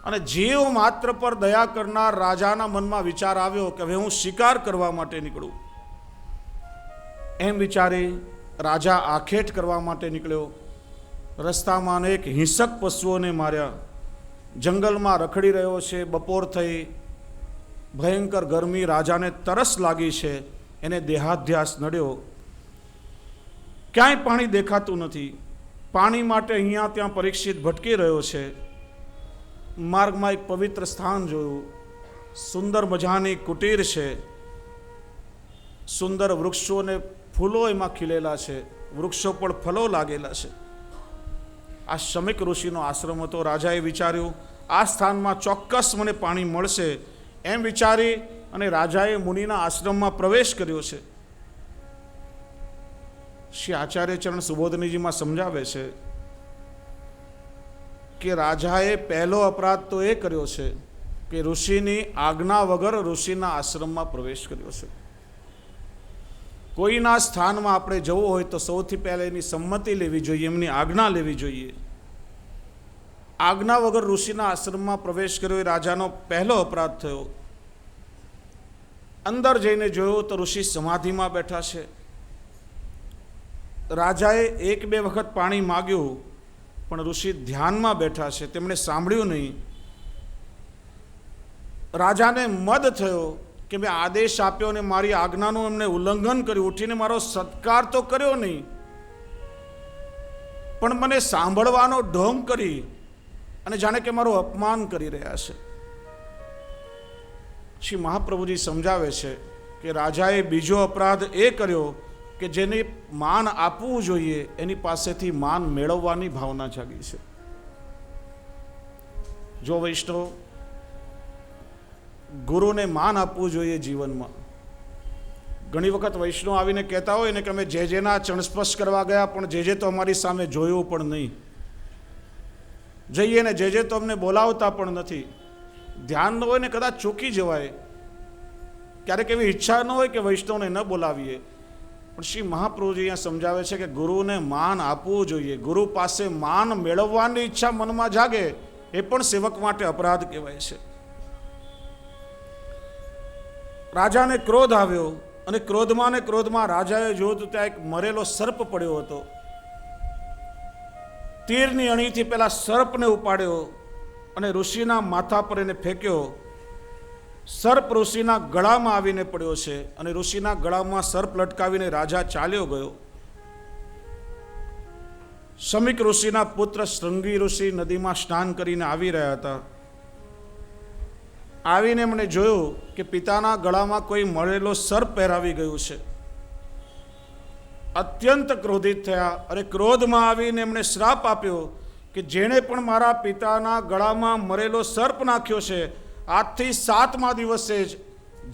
અને જીવ માત્ર પર દયા કરનાર રાજાના મનમાં વિચાર આવ્યો કે હવે હું શિકાર કરવા માટે નીકળું. એમ વિચારી રાજા આખેટ કરવા માટે નીકળ્યો. રસ્તામાં અનેક હિંસક પશુઓને માર્યા. જંગલમાં રખડી રહ્યો છે, બપોર થઈ, ભયંકર ગરમી, રાજાને તરસ લાગી છે, એને દેહાધ્યાસ નડ્યો, ક્યાંય પાણી દેખાતું નથી, પાણી માટે અહીંયા ત્યાં પરીક્ષિત ભટકી રહ્યો છે. માર્ગમાં એક પવિત્ર સ્થાન જોયું, સુંદર મજાની કુટીર છે, સુંદર વૃક્ષો અને ફૂલો એમાં ખીલેલા છે, વૃક્ષો પર ફળો લાગેલા છે. આ શમીક ઋષિનો આશ્રમ હતો. રાજાએ વિચાર્યું આ સ્થાનમાં ચોક્કસ મને પાણી મળશે, એમ વિચારી અને રાજાએ મુનિના આશ્રમમાં પ્રવેશ કર્યો છે. શ્રી આચાર્ય ચરણ સુબોધનીજીમાં સમજાવે છે કે રાજાએ પહેલો અપરાધ તો એ કર્યો છે કે ઋષિની આજ્ઞા વગર ઋષિના આશ્રમમાં પ્રવેશ કર્યો છે. કોઈના સ્થાનમાં આપણે જવું હોય તો સૌથી પહેલાં એની સંમતિ લેવી જોઈએ, એમની આજ્ઞા લેવી જોઈએ. આજ્ઞા વગર ઋષિના આશ્રમમાં પ્રવેશ કર્યો એ રાજાનો પહેલો અપરાધ થયો. અંદર જઈને જોયું તો ઋષિ સમાધિમાં બેઠા છે. રાજાએ એક બે વખત પાણી માગ્યું પણ ઋષિ ધ્યાનમાં બેઠા છે, તેમણે સાંભળ્યું નહીં. રાજાને મદ થયો કે મેં આદેશ આપ્યો અને મારી આજ્ઞાનું એમને ઉલ્લંઘન કર્યું, ઉઠીને મારો સત્કાર તો કર્યો નહીં પણ મને સાંભળવાનો ઢોંગ કરી અને જાણે કે મારું અપમાન કરી રહ્યા છે. શ્રી મહાપ્રભુજી સમજાવે છે કે રાજાએ બીજો અપરાધ એ કર્યો કે જેને માન આપવું જોઈએ એની પાસેથી માન મેળવવાની ભાવના જાગી છે. જો વૈષ્ણવ ગુરુને માન આપવું જોઈએ જીવનમાં. ઘણી વખત વૈષ્ણવ આવીને કહેતા હોય ને કે અમે જે જેના ચણસ્પર્શ કરવા ગયા પણ જે તો અમારી સામે જોયું પણ નહીં, જઈએ ને જે તો અમને બોલાવતા પણ નથી. ધ્યાન ન હોય ને કદાચ ચૂકી જવાય, ક્યારેક એવી ઈચ્છા ન હોય કે વૈષ્ણવને ન બોલાવીએ, પણ શ્રી મહાપ્રભુજી અહીંયા સમજાવે છે કે ગુરુને માન આપવું જોઈએ. ગુરુ પાસે માન મેળવવાની ઈચ્છા મનમાં જાગે એ પણ સેવક માટે અપરાધ કહેવાય છે. રાજાને ક્રોધ આવ્યો અને ક્રોધમાં રાજાએ જોયું તો ત્યાં એક મરેલો સર્પ પડ્યો હતો. તીરની અણીથી પેલા સર્પને ઉપાડ્યો અને ઋષિના માથા પર એને ફેંક્યો. સર્પ ઋષિના ગળામાં આવીને પડ્યો છે અને ઋષિના ગળામાં સર્પ લટકાવીને રાજા ચાલ્યો ગયો. શમીક ઋષિના પુત્ર શૃંગી ઋષિ નદીમાં સ્નાન કરીને આવી રહ્યા હતા. આવીને એમણે જોયું કે પિતાના ગળામાં કોઈ મળેલો સર્પ પહેરાવી ગયું છે. અત્યંત ક્રોધિત થયા અને ક્રોધમાં આવીને એમણે શ્રાપ આપ્યો કે જેણે પણ મારા પિતાના ગળામાં મરેલો સર્પ નાખ્યો છે આજથી 7મા દિવસે જ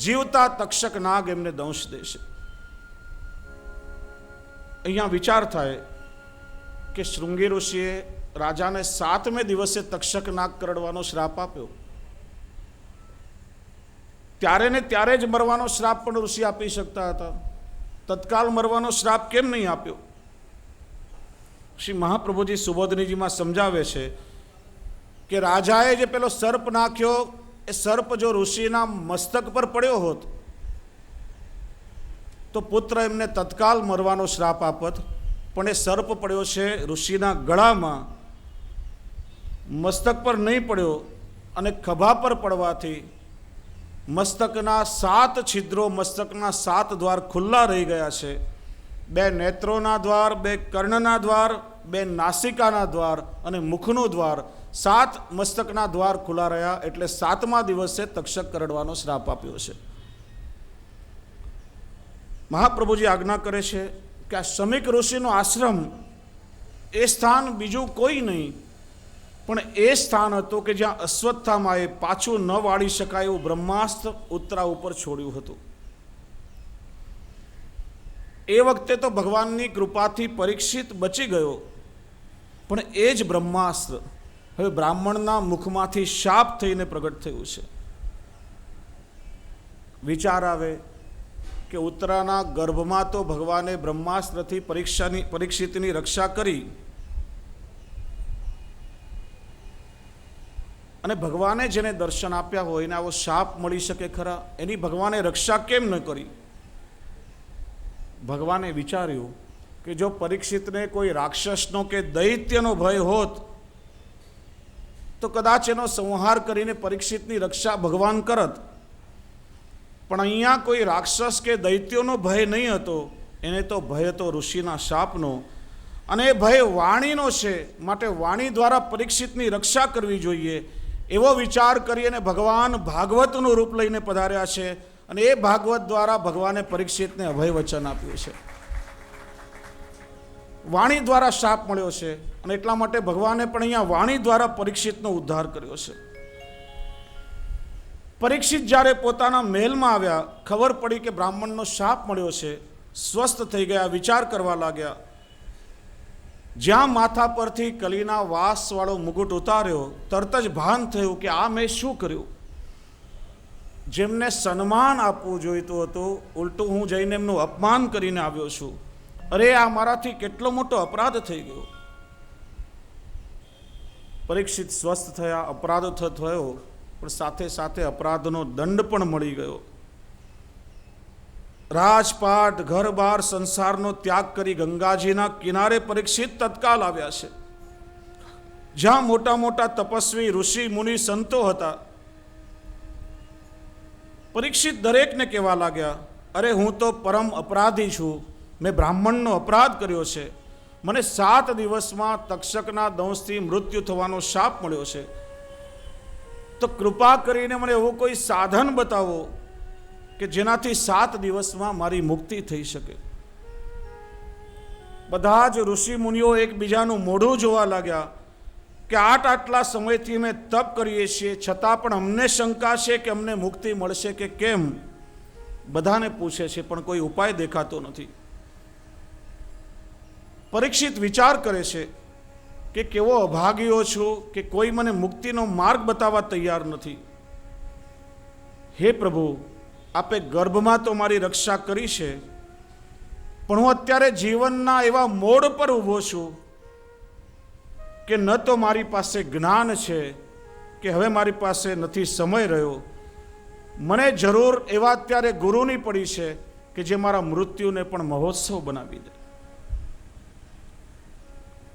જીવતા તક્ષક નાગ એમને દંશ દેશે. અહીંયા વિચાર થાય કે શૃંગી ઋષિએ રાજાને 7મે દિવસે તક્ષક નાગ કરડવાનો શ્રાપ આપ્યો. ત્યારે ને ત્યારે જ મરવાનો શ્રાપ પણ ઋષિ આપી શકતા હતા, તત્કાલ મરવાનો શ્રાપ કેમ નહીં આપ્યો? શ્રી મહાપ્રભુજી સુબોધનીજીમાં સમજાવે છે કે રાજાએ જે પેલો સર્પ નાખ્યો એ સર્પ જો ઋષિના મસ્તક પર પડ્યો હોત તો પુત્ર એમને તત્કાલ મરવાનો શ્રાપ આપત, પણ એ સર્પ પડ્યો છે ઋષિના ગળામાં, મસ્તક પર નહીં પડ્યો અને ખભા પર પડવાથી મસ્તકના 7 છિદ્રો, મસ્તકના 7 દ્વાર ખુલ્લા રહી ગયા છે. 2 નેત્રોના દ્વાર, 2 કર્ણના દ્વાર, 2 નાસિકાના દ્વાર અને મુખનું દ્વાર, 7 મસ્તકના દ્વાર ખુલ્લા રહ્યા. એટલે 7મા દિવસે તક્ષક કરડવાનો શ્રાપ આપ્યો છે. મહાપ્રભુજી આજ્ઞા કરે છે કે આ શમીક ઋષિનો આશ્રમ એ સ્થાન બીજું કોઈ નહીં પણ એ સ્થાન હતું કે જ્યાં અશ્વત્થામાએ પાછું ન વાળી શકાય એવું બ્રહ્માસ્ત્ર ઉત્તરા ઉપર છોડ્યું હતું. એ વખતે તો ભગવાનની કૃપાથી પરીક્ષિત બચી ગયો, પણ એ જ બ્રહ્માસ્ત્ર હવે બ્રાહ્મણના મુખમાંથી શાપ થઈને પ્રગટ થયું છે. વિચાર આવે કે ઉત્તરાના ગર્ભમાં તો ભગવાને બ્રહ્માસ્ત્રથી પરીક્ષિતની રક્ષા કરી અને ભગવાને જેને દર્શન આપ્યા હોય એને આવો શાપ મળી શકે ખરા? એની ભગવાને રક્ષા કેમ ન કરી? ભગવાને વિચાર્યું કે જો પરીક્ષિતને કોઈ રાક્ષસનો કે દૈત્યનો ભય હોત તો કદાચ એનો સંહાર કરીને પરીક્ષિતની રક્ષા ભગવાન કરત. પણ અહીંયા કોઈ રાક્ષસ કે દૈત્યોનો ભય નહીં હતો, એને તો ભય હતો ઋષિના શાપનો, અને એ ભય વાણીનો છે. માટે વાણી દ્વારા પરીક્ષિતની રક્ષા કરવી જોઈએ એવો વિચાર કરી અને ભગવાન ભાગવતનું રૂપ લઈને પધાર્યા છે. અને એ ભાગવત દ્વારા ભગવાને પરીક્ષિતને અભય વચન આપ્યું છે. વાણી દ્વારા શાપ મળ્યો છે અને એટલા માટે ભગવાને પણ અહીંયા વાણી દ્વારા પરીક્ષિતનો ઉદ્ધાર કર્યો છે. પરીક્ષિત જ્યારે પોતાના મહેલમાં આવ્યા, ખબર પડી કે બ્રાહ્મણનો શાપ મળ્યો છે, સ્વસ્થ થઈ ગયા, વિચાર કરવા લાગ્યા. જ્યાં માથા પરથી કલીના વાસવાળો મુગુટ ઉતાર્યો, તરત જ ભાન થયું કે આ મેં શું કર્યું. જેમને સન્માન આપવું જોઈતું હતું, ઉલટું હું જઈને એમનું અપમાન કરીને આવ્યો છું. અરે આ મારાથી કેટલો મોટો અપરાધ થઈ ગયો. પરીક્ષિત સ્વસ્થ થયા, અપરાધ થયો, પણ સાથે સાથે અપરાધનો દંડ પણ મળી ગયો. રાજપાટ, ઘર બાર, સંસારનો ત્યાગ કરી ગંગાજીના કિનારે પરીક્ષિત તત્કાલ આવ્યા છે. જ્યાં મોટા મોટા તપસ્વી, ઋષિ, મુનિ, સંતો હતા. પરીક્ષિત દરેકને કહેવા લાગ્યા, અરે હું તો પરમ અપરાધી છું, મેં બ્રાહ્મણનો અપરાધ કર્યો છે, મને 7 દિવસમાં તક્ષકના દંશથી મૃત્યુ થવાનો શાપ મળ્યો છે. તો કૃપા કરીને મને એવું કોઈ સાધન બતાવો કે જેનાથી 7 દિવસમાં મારી મુક્તિ થઈ શકે. બધા જ ઋષિ મુનિઓ એકબીજાનું મોઢું જોવા લાગ્યા કે આટલા સમયથી અમે તપ કરીએ છીએ, છતાં પણ અમને શંકા છે કે અમને મુક્તિ મળશે કે કેમ. બધાને પૂછે છે પણ કોઈ ઉપાય દેખાતો નથી. પરીક્ષિત વિચાર કરે છે કે કેવો અભાગીઓ છું કે કોઈ મને મુક્તિનો માર્ગ બતાવવા તૈયાર નથી. હે પ્રભુ, આપે ગર્ભમાં તો મારી રક્ષા કરી છે, પણ હું અત્યારે જીવનના એવા મોડ પર ઊભો છું કે ન તો મારી પાસે જ્ઞાન છે કે હવે મારી પાસે નથી સમય રહ્યો. મને જરૂર એવા અત્યારે ગુરુની પડી છે કે જે મારા મૃત્યુને પણ મહોત્સવ બનાવી દે.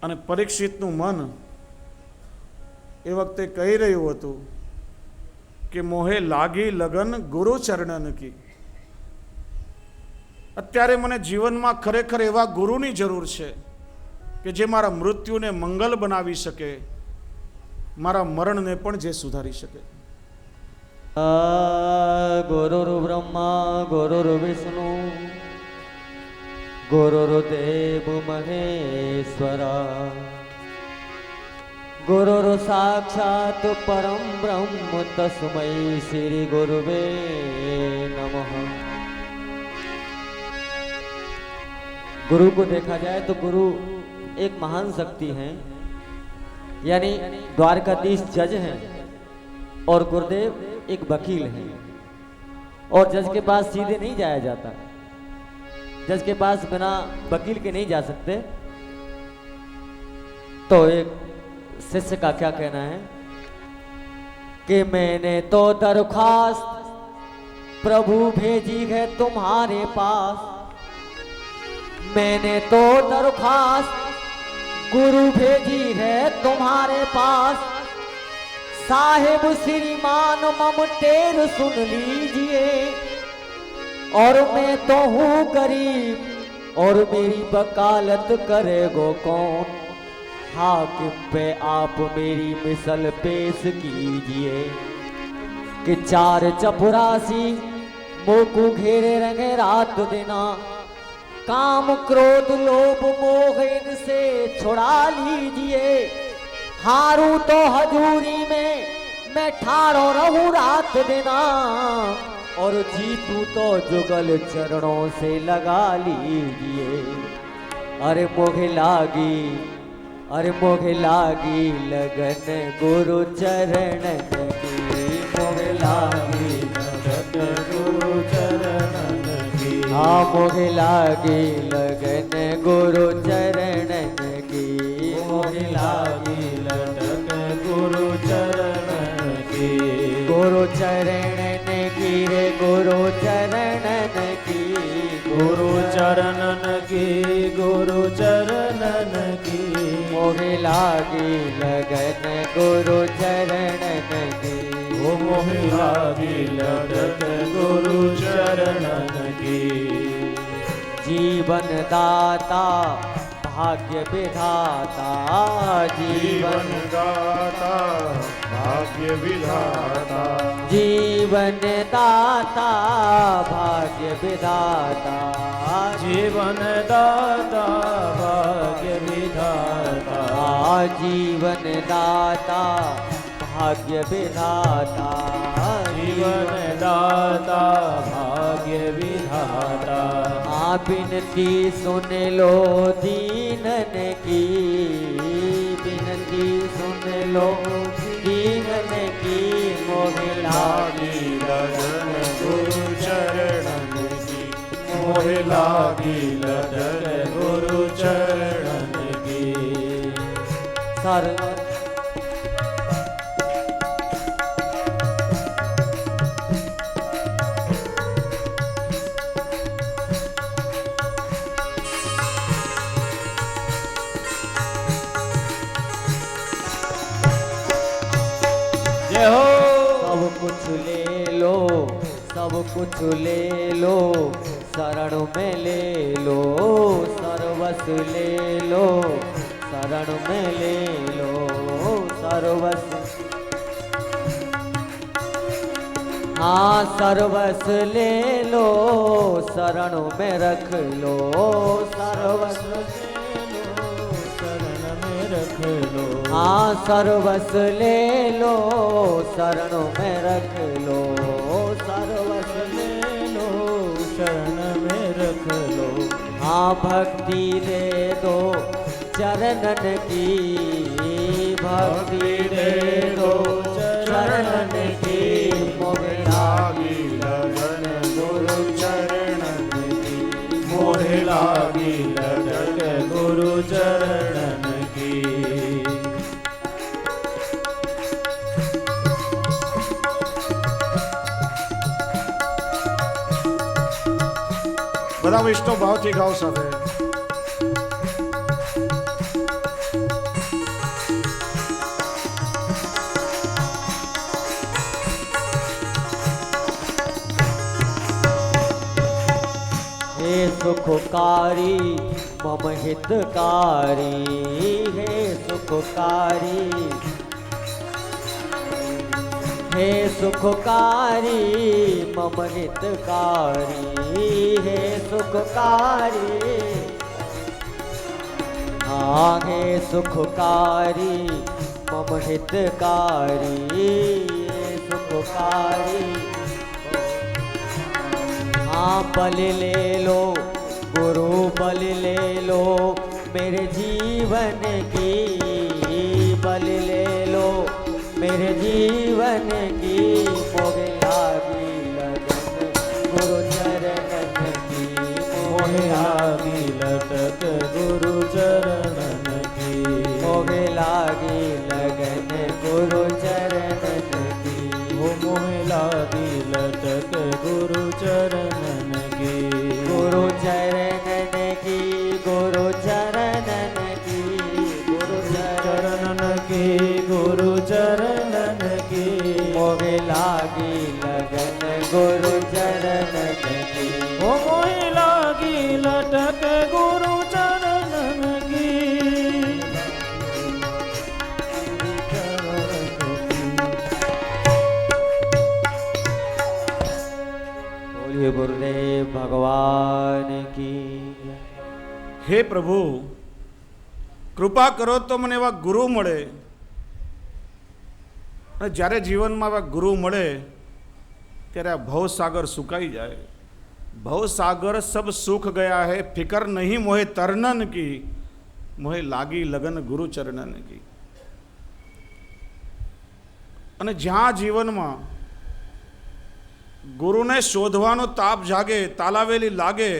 અને પરીક્ષિતનું મન એ વખતે કહી રહ્યું હતું કે મોહે લાગી લગન ગુરુ ચરણન કી. અત્યારે મને જીવનમાં ખરેખર એવા ગુરુની જરૂર છે કે જે મારા મૃત્યુને મંગલ બનાવી શકે, મારા મરણને પણ જે સુધારી શકે. ગુરુર્ બ્રહ્મા ગુરુર્ વિષ્ણુ ગુરુર્દેવ મહેશ્વરા ગુરુર સાક્ષાત પરમ બ્રહ્મ તસ્મૈ શ્રી ગુરુવે नमः। गुरु को देखा जाए तो गुरु एक महान शक्ति है, यानी द्वारकाधीश जज हैं और गुरुदेव एक वकील हैं। और जज के पास सीधे नहीं जाया जाता, जज के पास बिना वकील के नहीं जा सकते। तो एक शिष्य का क्या कहना है कि मैंने तो दरख्वास्त प्रभु भेजी है तुम्हारे पास, मैंने तो दरख्वास्त गुरु भेजी है तुम्हारे पास, साहेब श्रीमान ममतेर सुन लीजिए, और मैं तो हूँ गरीब और मेरी वकालत करेगो कौन, हाकिम पे आप मेरी मिसल पेश कीजिए कि 4 चपरासी मोकू घेरे रंगे रात दिना, काम क्रोध लोभ मोह इनसे छुड़ा लीजिए, हारू तो हजूरी में मैं ठाड़ो रहूं रात दिना, और जीतू तो जुगल चरणों से लगा लीजिए। अरे मोहे लागी लगन गुरु चरण की, मोहे लागी लगन गुरु चरण की, हाँ मोहे लागी लगन गुरु चरण की, मोहे लागी लगन गुरु चरण की, गुरु चरण की रे गुरु चरण की, गुरु चरणन की, गुरु चरणन की, मोहे लागी लगन गुरु चरण लागी लटक गुरु चरणन की। जीवन दाता भाग्य विधाता, जीवन दाता भाग्य विधाता, जीवन दाता भाग्य विधाता, जीवन दाता भाग्य विधाता, जीवन दाता भाग्य विधाता, जीवन दाता भाग्य विधाता। बिनती सुन लो दीनन की, बिनती सुन लो दीनन की, मोह लागी लगन गुरु चरणन की, मोह लागी लटक गुरु चरणन की। सर्व सब कुछ ले लो, सब कुछ ले लो, शरण में ले लो, सर्वस ले लो, शरण में ले लो, सर्वस। हाँ सर्वस ले लो, शरण में रख लो, सर्वस शरण में रख लो। हाँ सर्वस ले लो, शरण में रख लो, सर्वस ले लो शरण में रख लो। हाँ भक्ति दे दो चरणन की, भक्ति दे दो चरणन की, मोह लागी लगन गुरु चरणन की, मोह लागी लटक गुरु चरणन की। બધા વૈષ્ણવ ભાવથી ગાઓ સાથે। हे सुखकारी मम हितकारी, हे सुखकारी, हे सुखकारी मम हितकारी, हे सुखकारी, हाँ हे सुखकारी मम हितकारी, हे सुखकारी। हाँ बल ले लो गुरु बल ले लो, मेरे जीवन की बल ले लो, मेरे जीवन की, मोह लागी लगन गुरु चरणन की, मोह लागी लटक गुरु चरणन की, मोह लागी लगन गुरु चरणन की, मोह लागी लटक गुरु चरणन की, गुरु चरणन की, गुरु चरणन की, गुरु चरणन की, गुरु चरणन की, मोह लागी लगन गुरु चरणन की, मोह लागी लटक गुरु चरणन की। बोलिए गुरुदेव भगवान की। હે પ્રભુ, કૃપા કરો તો મને એવા ગુરુ મળે, અને જ્યારે જીવનમાં એવા ગુરુ મળે ત્યારે આ ભવસાગર સુકાઈ જાય। ભવસાગર સબ સુખ ગયા હે, ફિકર નહીં મોહે તરનન की, મોહે લાગી લગન ગુરુ ચરણન की। અને જ્યાં જીવનમાં ગુરુને શોધવાનો તાપ જાગે, તાલાવેલી લાગે,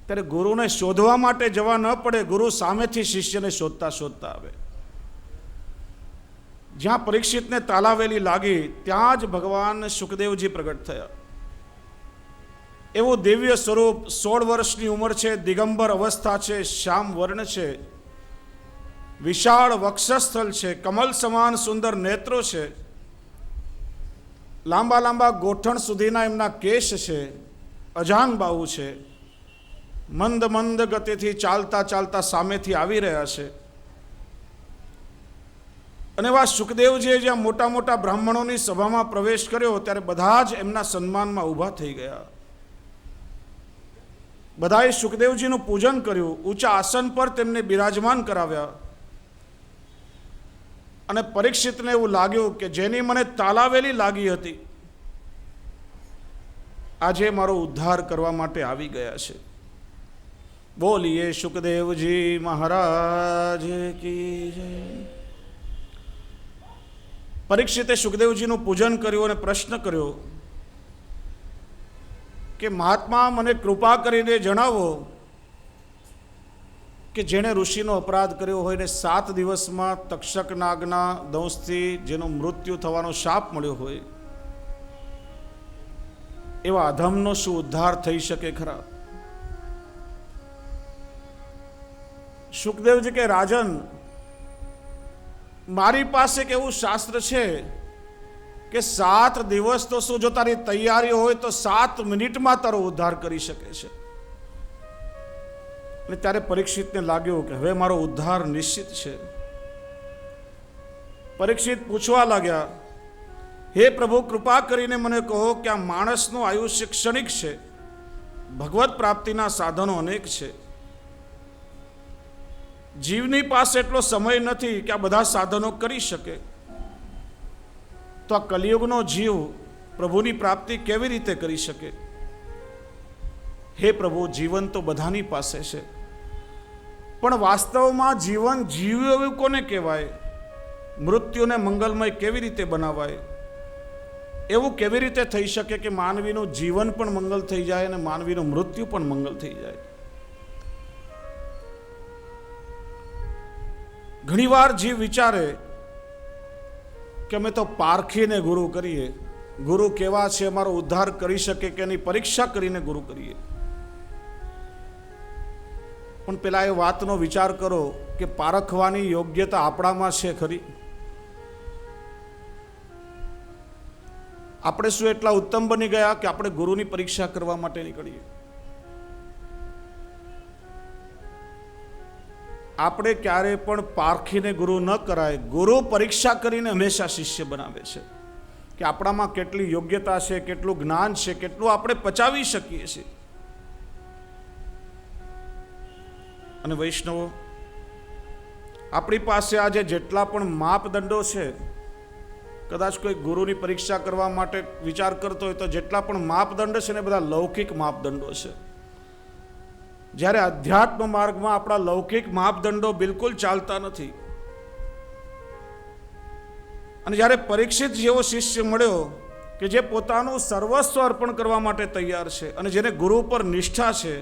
ત્યારે ગુરુને શોધવા માટે જવા ન પડે, ગુરુ સામેથી શિષ્યને શોધતા શોધતા આવે। જ્યાં પરીક્ષિતને તાલાવેલી લાગી ત્યાં જ ભગવાન સુખદેવજી પ્રગટ થયા। એવું દિવ્ય સ્વરૂપ, 16 વર્ષની ઉંમર છે, દિગંબર અવસ્થા છે, શ્યામ વર્ણ છે, વિશાળ વક્ષસ્થલ છે, કમલ સમાન સુંદર નેત્રો છે, લાંબા લાંબા ગોઠણ સુધીના એમના કેશ છે, અજાન બાહુ છે, મંદ મંદ ગતિથી ચાલતા ચાલતા સામેથી આવી રહ્યા છે. અને એવા સુખદેવજીએ જ્યાં મોટા મોટા બ્રાહ્મણોની સભામાં પ્રવેશ કર્યો ત્યારે બધા જ એમના સન્માનમાં ઊભા થઈ ગયા. બધાએ સુખદેવજીનું પૂજન કર્યું, ઊંચા આસન પર તેમને બિરાજમાન કરાવ્યા. અને પરીક્ષિતને એવું લાગ્યું કે જેની મને તાલાવેલી લાગી હતી આજે મારો ઉદ્ધાર કરવા માટે આવી ગયા છે. બોલીએ સુખદેવજી મહારાજ કી જય. પરીક્ષિતે સુખદેવજીનું પૂજન કર્યું અને પ્રશ્ન કર્યો કે મહાત્મા, મને કૃપા કરીને જણાવો કે જેણે ઋષિનો અપરાધ કર્યો હોય ને 7 દિવસમાં તક્ષક નાગના દંશથી જેનો મૃત્યુ થવાનો શાપ મળ્યો હોય, એવા અધમનો શું ઉદ્ધાર થઈ શકે ખરા? સુખદેવજી કે રાજન, મારી પાસે એક એવું શાસ્ત્ર છે કે 7 દિવસ તો શું, જો તારી તૈયારી હોય તો 7 મિનિટમાં તારો ઉદ્ધાર કરી શકે છે. અને ત્યારે પરીક્ષિતને લાગ્યું કે હવે મારો ઉદ્ધાર નિશ્ચિત છે. પરીક્ષિત પૂછવા લાગ્યા, હે પ્રભુ, કૃપા કરીને મને કહો કે આ માણસનું આયુષ્ય ક્ષણિક છે, ભગવત પ્રાપ્તિના સાધનો અનેક છે, જીવની પાસે એટલો સમય નથી કે આ બધા સાધનો કરી શકે, તો આ કલિયુગનો જીવ પ્રભુની પ્રાપ્તિ કેવી રીતે કરી શકે? હે પ્રભુ, જીવન તો બધાની પાસે છે, પણ વાસ્તવમાં જીવન જીવ્યું એવું કોને કહેવાય? મૃત્યુને મંગલમય કેવી રીતે બનાવાય? એવું કેવી રીતે થઈ શકે કે માનવીનું જીવન પણ મંગલ થઈ જાય અને માનવીનું મૃત્યુ પણ મંગલ થઈ જાય? ઘણીવાર જીવ વિચારે કે અમે તો પારખીને ગુરુ કરીએ, ગુરુ કેવા છે, અમારો ઉદ્ધાર કરી શકે કે એની પરીક્ષા કરીને ગુરુ કરીએ. પણ પેલા એ વાતનો વિચાર કરો કે પારખવાની યોગ્યતા આપણામાં છે ખરી? આપણે શું એટલા ઉત્તમ બની ગયા કે આપણે ગુરુની પરીક્ષા કરવા માટે નીકળીએ? આપણે ક્યારે પણ પારખીને ગુરુ ન કરાય. ગુરુ પરીક્ષા કરીને હંમેશા શિષ્ય બનાવે છે કે આપણામાં કેટલી યોગ્યતા છે, કેટલું જ્ઞાન છે, કેટલું આપણે પચાવી શકીએ છીએ. અને વૈષ્ણવો, આપણી પાસે આજે જેટલા પણ માપદંડો છે, કદાચ કોઈ ગુરુની પરીક્ષા કરવા માટે વિચાર કરતો હોય તો જેટલા પણ માપદંડ છે ને બધા લૌકિક માપદંડો છે. જ્યારે અધ્યાત્મ માર્ગમાં આપણા લૌકિક માપદંડો બિલકુલ ચાલતા નથી. અને જ્યારે પરીક્ષિત જેવો શિષ્ય મળ્યો કે જે પોતાનું સર્વસ્વ અર્પણ કરવા માટે તૈયાર છે અને જેને ગુરુ પર નિષ્ઠા છે,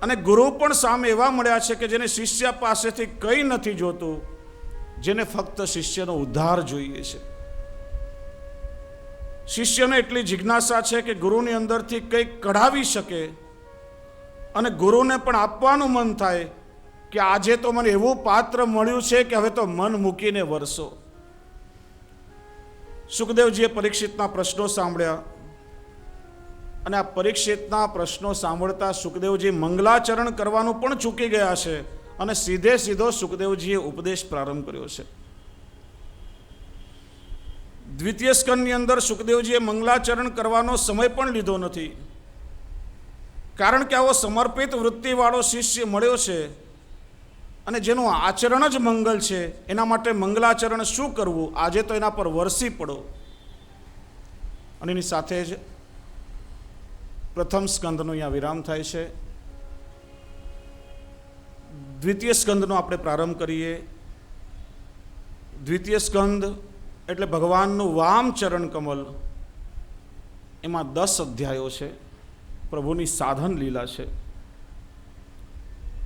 અને ગુરુ પણ સામે એવા મળ્યા છે કે જેને શિષ્ય પાસેથી કંઈ નથી જોતું, જેને ફક્ત શિષ્યનો ઉદ્ધાર જોઈએ છે. શિષ્યને એટલી જિજ્ઞાસા છે કે ગુરુની અંદરથી કંઈક કઢાવી શકે અને ગુરુને પણ આપવાનું મન થાય કે આજે તો મને એવું પાત્ર મળ્યું છે કે હવે તો મન મૂકીને વરસો. સુખદેવજીએ પરીક્ષિતના પ્રશ્નો સાંભળ્યા અને આ પરીક્ષિતના પ્રશ્નો સાંભળતા સુખદેવજી મંગલાચરણ કરવાનું પણ ચૂકી ગયા છે અને સીધો સુખદેવજીએ ઉપદેશ પ્રારંભ કર્યો છે. દ્વિતીય સ્કંદની અંદર સુખદેવજીએ મંગલાચરણ કરવાનો સમય પણ લીધો નથી, કારણ કે આવો સમર્પિત વૃત્તિવાળો શિષ્ય મળ્યો છે અને જેનું આચરણ જ મંગલ છે. એના માટે મંગલાચરણ શું કરવું? આજે તો એના પર વરસી પડો. અને એની સાથે જ પ્રથમ સ્કંદનો અહીંયા વિરામ થાય છે. દ્વિતીય સ્કંદનો આપણે પ્રારંભ કરીએ. દ્વિતીય સ્કંદ એટલે ભગવાનનું વામ ચરણ કમલ. એમાં 10 અધ્યાયો છે. પ્રભુની સાધન લીલા છે.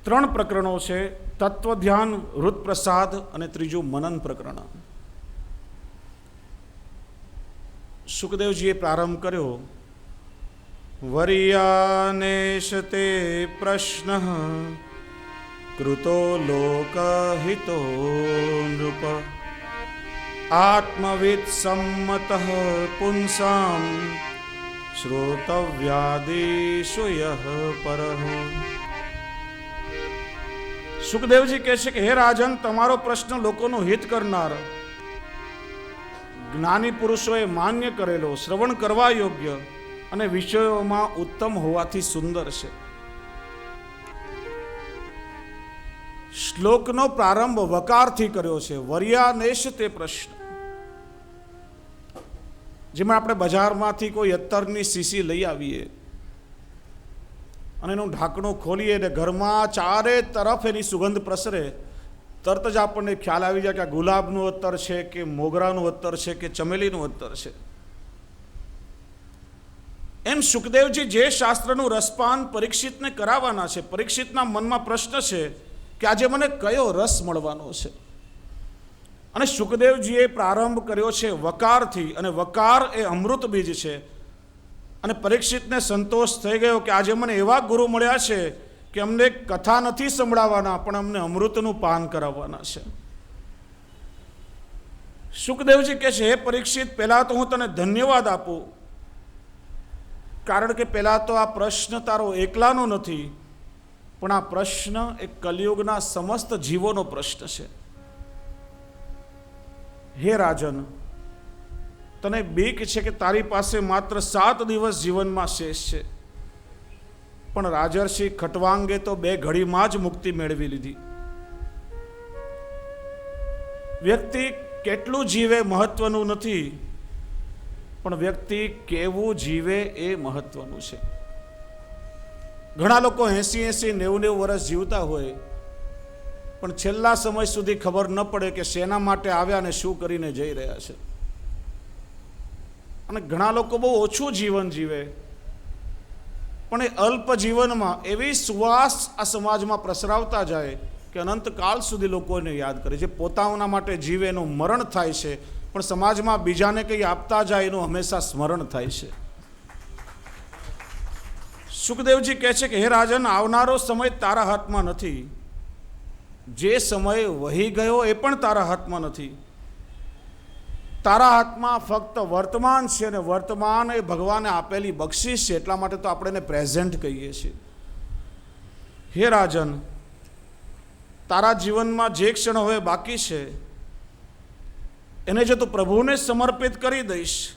3 પ્રકરણો છે: તત્વ ધ્યાન, હૃદ પ્રસાદ અને ત્રીજું મનન પ્રકરણ. સુખદેવજીએ પ્રારંભ કર્યો, વર્યાનેશતે પ્રશ્ન કૃતો લોકહિતો નૃપ. આત્મવિદ સંમત પુંસામ શ્રોતવ્યાદેશો યહ પરઃ. સુખદેવજી કહે છે કે હે રાજન, તમારો પ્રશ્ન લોકોનું હિત કરનાર, જ્ઞાની પુરુષોએ માન્ય કરેલો, શ્રવણ કરવા યોગ્ય અને વિષયોમાં ઉત્તમ હોવાથી સુંદર છે. શ્લોકનો પ્રારંભ વકારથી કર્યો છે. વર્યાનેશ તે પ્રશ્ન, જેમાં આપણે બજારમાંથી કોઈ અત્તરની શીશી લઈ આવીએ અને એનું ઢાંકણું ખોલીએ અને ઘરમાં ચારે તરફ એની સુગંધ પ્રસરે, તરત જ આપણને ખ્યાલ આવી જાય કે આ ગુલાબનું અત્તર છે કે મોગરાનું અત્તર છે કે ચમેલીનું અત્તર છે. એમ સુખદેવજી જે શાસ્ત્રનું રસપાન પરીક્ષિતને કરાવવાના છે, પરીક્ષિતના મનમાં પ્રશ્ન છે કે આજે મને કયો રસ મળવાનો છે. અને સુખદેવજીએ પ્રારંભ કર્યો છે વકારથી, અને વકાર એ અમૃત બીજ છે. અને પરીક્ષિતને સંતોષ થઈ ગયો કે આજે મને એવા ગુરુ મળ્યા છે કે અમને કથા નથી સંભળાવવાના, પણ અમને અમૃતનું પાન કરાવવાના છે. સુખદેવજી કહે છે, હે પરીક્ષિત, પહેલા તો હું તને ધન્યવાદ આપું, કારણ કે પહેલા તો આ પ્રશ્ન તારો એકલાનો નથી, પણ આ પ્રશ્ન એ કલિયુગના સમસ્ત જીવોનો પ્રશ્ન છે. હે રાજન, તને બીક છે કે તારી પાસે માત્ર 7 દિવસ જીવનમાં શેષ છે, પણ રાજર્ષિ ખટવાંગે તો 2 ઘડીમાં જ મુક્તિ મેળવી લીધી. વ્યક્તિ કેટલું જીવે મહત્વનું નથી, પણ વ્યક્તિ કેવું જીવે એ મહત્વનું છે. ઘણા લોકો 80-80, 90-90 વર્ષ જીવતા હોય, પણ છેલ્લા સમય સુધી ખબર ન પડે કે શેના માટે આવ્યા અને શું કરીને જઈ રહ્યા છે. અને ઘણા લોકો બહુ ઓછું જીવન જીવે, પણ એ અલ્પ જીવનમાં એવી સુવાસ આ સમાજમાં પ્રસરાવતા જાય કે અનંતકાળ સુધી લોકોને યાદ કરે. જે પોતાના માટે જીવે એનું મરણ થાય છે, પણ સમાજમાં બીજાને કંઈ આપતા જાય એનું હંમેશા સ્મરણ થાય છે. સુખદેવજી કહે છે કે હે રાજન, આવનારો સમય તારા હાથમાં નથી, જે સમય વહી ગયો એ પણ તારા હાથમાં નથી. તારા હાથમાં ફક્ત વર્તમાન છે, અને વર્તમાન એ ભગવાને આપેલી બક્ષિસ છે, એટલા માટે તો આપણે એને પ્રેઝન્ટ કહીએ છીએ. હે રાજન, તારા જીવનમાં જે ક્ષણ હવે બાકી છે એને જો તું પ્રભુને સમર્પિત કરી દઈશ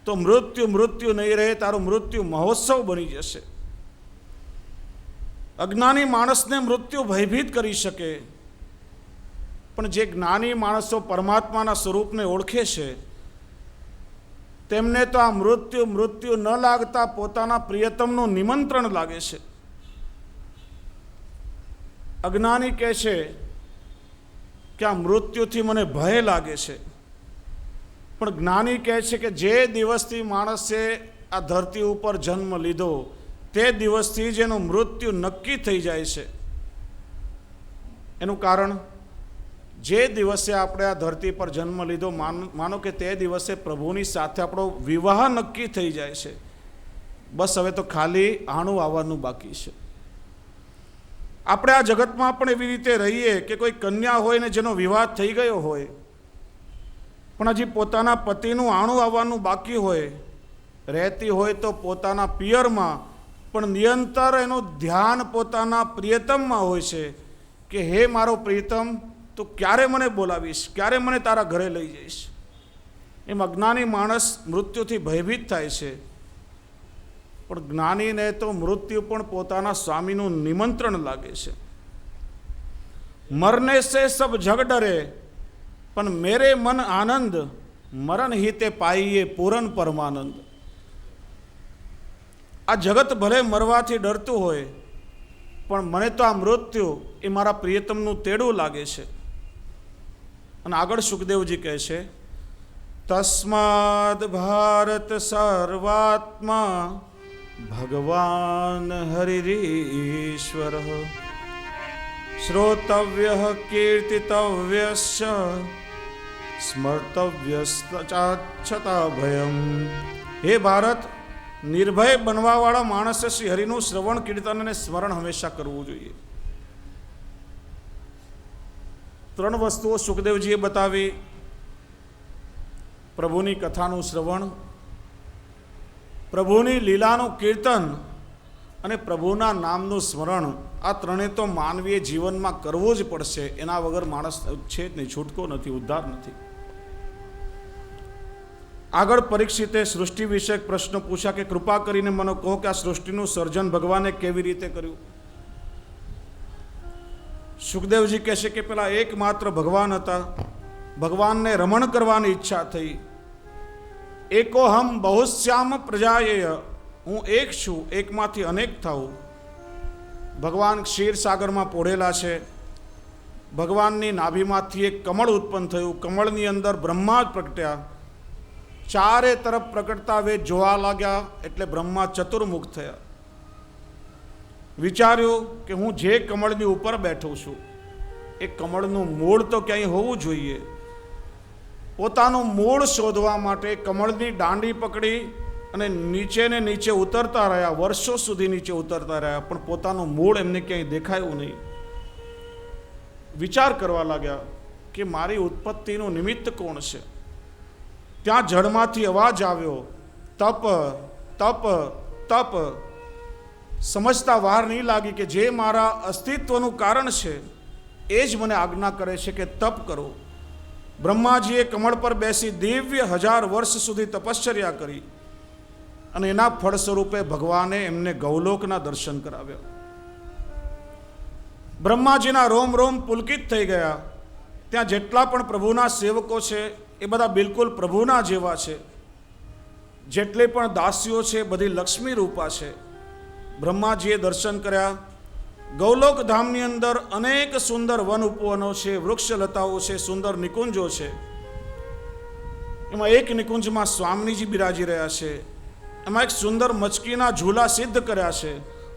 તો મૃત્યુ નહીં રહે, તારું મૃત્યુ મહોત્સવ બની જશે. અજ્ઞાની માણસને મૃત્યુ ભયભીત કરી શકે, પણ જે જ્ઞાની માણસો પરમાત્માના સ્વરૂપને ઓળખે છે તેમને તો આ મૃત્યુ ન લાગતા પોતાના પ્રિયતમનું નિમંત્રણ લાગે છે. અજ્ઞાની કહે છે કે આ મૃત્યુથી મને ભય લાગે છે, પણ જ્ઞાની કહે છે કે જે દિવસથી માણસે આ ધરતી ઉપર જન્મ લીધો તે દિવસથી જ એનું મૃત્યુ નક્કી થઈ જાય છે. એનું કારણ, જે દિવસે આપણે આ ધરતી પર જન્મ લીધો, માનો કે તે દિવસે પ્રભુની સાથે આપણો વિવાહ નક્કી થઈ જાય છે. બસ હવે તો ખાલી આણું આવવાનું બાકી છે. આપણે આ જગતમાં પણ એવી રીતે રહીએ કે કોઈ કન્યા હોય ને જેનો વિવાહ થઈ ગયો હોય, પણ હજી પોતાના પતિનું આણું આવવાનું બાકી હોય, રહેતી હોય તો પોતાના પિયરમાં, પણ નિરંતર એનું ધ્યાન પોતાના પ્રિયતમમાં હોય છે કે હે મારો પ્રિયતમ, તું ક્યારે મને બોલાવીશ, ક્યારે મને તારા ઘરે લઈ જઈશ. એમ અજ્ઞાની માણસ મૃત્યુથી ભયભીત થાય છે, પણ જ્ઞાનીને તો મૃત્યુ પણ પોતાના સ્વામીનું નિમંત્રણ લાગે છે. મરને સે સબ જગ ડરે, પણ મેરે મન આનંદ, મરણ હિતે પાઈએ પૂરન પરમાનંદ. આ જગત ભલે મરવાથી ડરતું હોય, પણ મને તો આ મૃત્યુ એ મારા પ્રિયતમનું તેડું લાગે છે. અને આગળ સુખદેવજી કહે છે, તસ્માદ ભારત સર્વાત્મા ભગવાન હરિરીશ્વર શ્રોતવ્ય કીર્તિતવ્યશ્ચ સ્મર્તવ્યશ્ચતા ભયમ. હે ભારત, નિર્ભય બનવાવાળા માણસે શ્રી હરિનું શ્રવણ કીર્તન અને સ્મરણ હંમેશા કરવું જોઈએ. 3 વસ્તુઓ સુખદેવજીએ બતાવી. પ્રભુની કથાનું શ્રવણ, પ્રભુની લીલાનું કીર્તન અને પ્રભુના નામનું સ્મરણ, આ ત્રણેય તો માનવીય જીવનમાં કરવું જ પડશે. એના વગર માણસ છે જ નહીં, છૂટકો નથી, ઉદ્ધાર નથી. આગળ પરીક્ષિતે સૃષ્ટિ વિષયક પ્રશ્ન પૂછ્યા કે કૃપા કરીને મને કહો કે આ સૃષ્ટિનું સર્જન ભગવાને કેવી રીતે કર્યું. સુખદેવજી કહે છે કે પેલા એકમાત્ર ભગવાન હતા, ભગવાનને રમણ કરવાની ઈચ્છા થઈ. એકોહમ બહુશ્યામ પ્રજાયેય, હું એક છું, એકમાંથી અનેક થાઉં. ભગવાન ક્ષીરસાગરમાં પોઢેલા છે. ભગવાનની નાભીમાંથી એક કમળ ઉત્પન્ન થયું. કમળની અંદર બ્રહ્મા જ પ્રગટ્યા. ચારે તરફ પ્રગટતા વેદ જોવા લાગ્યા એટલે બ્રહ્મા ચતુર્મુખ થયા. વિચાર્યું કે હું જે કમળની ઉપર બેઠો છું એ કમળનું મૂળ તો ક્યાંય હોવું જોઈએ. પોતાનું મૂળ શોધવા માટે કમળની દાંડી પકડી અને નીચે ને નીચે ઉતરતા રહ્યા, વર્ષો સુધી નીચે ઉતરતા રહ્યા, પણ પોતાનું મૂળ એમને ક્યાંય દેખાયું નહીં. વિચાર કરવા લાગ્યા કે મારી ઉત્પત્તિનું નિમિત્ત કોણ છે. ત્યાં જળમાંથી અવાજ આવ્યો, તપ તપ તપ. સમજતા વાર નહીં લાગી કે જે મારા અસ્તિત્વનું કારણ છે એ જ મને આજ્ઞા કરે છે કે તપ કરો. બ્રહ્માજીએ કમળ પર બેસી દિવ્ય 1000 વર્ષ સુધી તપશ્ચર્યા કરી અને એના ફળ સ્વરૂપે ભગવાને એમને ગૌલોકના દર્શન કરાવ્યા. બ્રહ્માજીના રોમ રોમ પુલકિત થઈ ગયા. ત્યાં જેટલા પણ પ્રભુના સેવકો છે એ બધા બિલકુલ પ્રભુના જેવા છે. જેટલી પણ દાસીઓ છે બધી લક્ષ્મી રૂપા છે. બ્રહ્માજીએ દર્શન કર્યા. ગૌલોક ધામની અંદર અનેક સુંદર વન ઉપવનો છે, વૃક્ષલતાઓ છે, સુંદર નિકુંજો છે. એમાં એક નિકુંજમાં સ્વામીજી બિરાજી રહ્યા છે. એમાં એક સુંદર મચકીના ઝૂલા સિદ્ધ કર્યા છે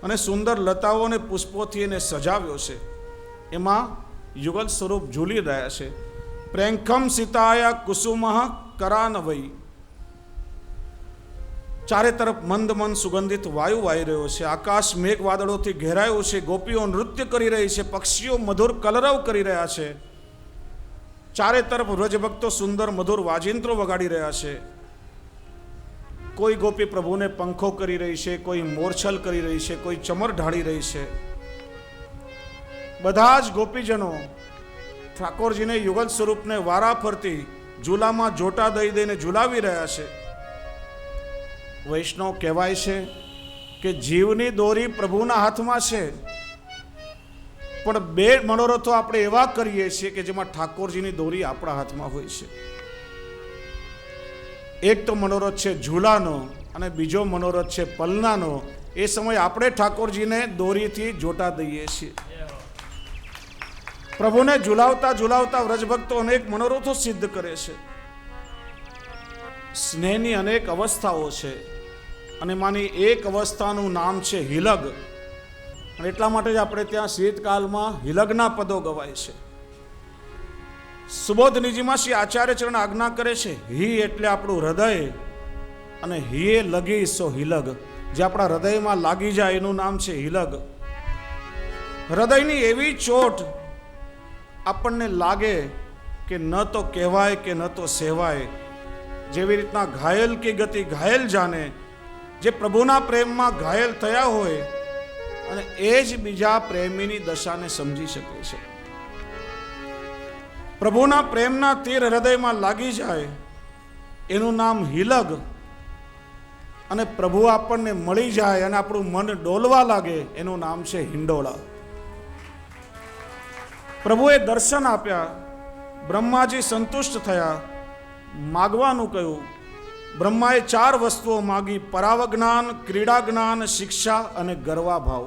અને સુંદર લતાઓ અને પુષ્પોથી એને સજાવ્યો છે. એમાં યુગલ સ્વરૂપ ઝૂલી રહ્યા છે. પ્રેંખમ સીતાયા કુસુમ કરાનવઈ. ચારે તરફ મંદ મંદ સુગંધિત વાયુ વાઈ રહ્યો છે. આકાશ મેઘ વાદળોથી ઘેરાયું છે. ગોપીઓ નૃત્ય કરી રહી છે. પક્ષીઓ મધુર કલરવ કરી રહ્યા છે. ચારે તરફ વ્રજભક્તો સુંદર મધુર વાજિંત્રો વગાડી રહ્યા છે. કોઈ ગોપી પ્રભુને પંખો કરી રહી છે, કોઈ મોરછલ કરી રહી છે, કોઈ ચમર ઢાળી રહી છે. બધા જ ગોપીજનો ઠાકોરજીને યુગલ સ્વરૂપને વારા ફરતી ઝૂલામાં જોટા દઈ દઈને ઝૂલાવી રહ્યા છે. વૈષ્ણવ કહેવાય છે કે જીવની દોરી પ્રભુના હાથમાં છે, પણ બે મનોરથો આપણે એવા કરીએ છીએ કે જેમાં ઠાકોરજીની દોરી આપણા હાથમાં હોય છે. એક તો મનોરથ છે ઝૂલાનો અને બીજો મનોરથ છે પલનાનો. એ સમયે આપણે ઠાકોરજીને દોરીથી જોટા દઈએ છીએ. પ્રભુને ઝુલાવતા ઝુલાવતા વ્રજભક્તો અનેક મનોરથો સિદ્ધ કરે છે. સ્નેહની અનેક અવસ્થાઓ છે અને માની એક અવસ્થાનું નામ છે હિલગ. અને એટલા માટે જ આપણે ત્યાં શીતકાલમાં હિલગના પદો ગવાય છે. સુબોધનીજીમાં શ્રી આચાર્ય ચરણ આજ્ઞા કરે છે, હિ એટલે આપણું હૃદય અને હિએ લગી સો હિલગ. જે આપણા હૃદયમાં લાગી જાય એનું નામ છે હિલગ. હૃદયની એવી ચોટ આપણને લાગે કે ન તો કહેવાય કે ન તો સહેવાય. જેવી રીતના ઘાયલ કી ગતિ ઘાયલ જાને, જે પ્રભુના પ્રેમમાં ઘાયલ થયા હોય અને એ જ બીજા પ્રેમીની દશાને સમજી શકે છે. પ્રભુના પ્રેમના તીર હૃદયમાં લાગી જાય એનું નામ હિલગ. અને પ્રભુ આપણને મળી જાય અને આપણું મન ડોલવા લાગે એનું નામ છે હિંડોળા. પ્રભુએ દર્શન આપ્યા. બ્રહ્માજી સંતુષ્ટ થયા. માગવાનું કહ્યું. બ્રહ્માએ 4 વસ્તુઓ માગી: પરાવ જ્ઞાન, ક્રીડા જ્ઞાન, શિક્ષા અને ગરવા ભાવ.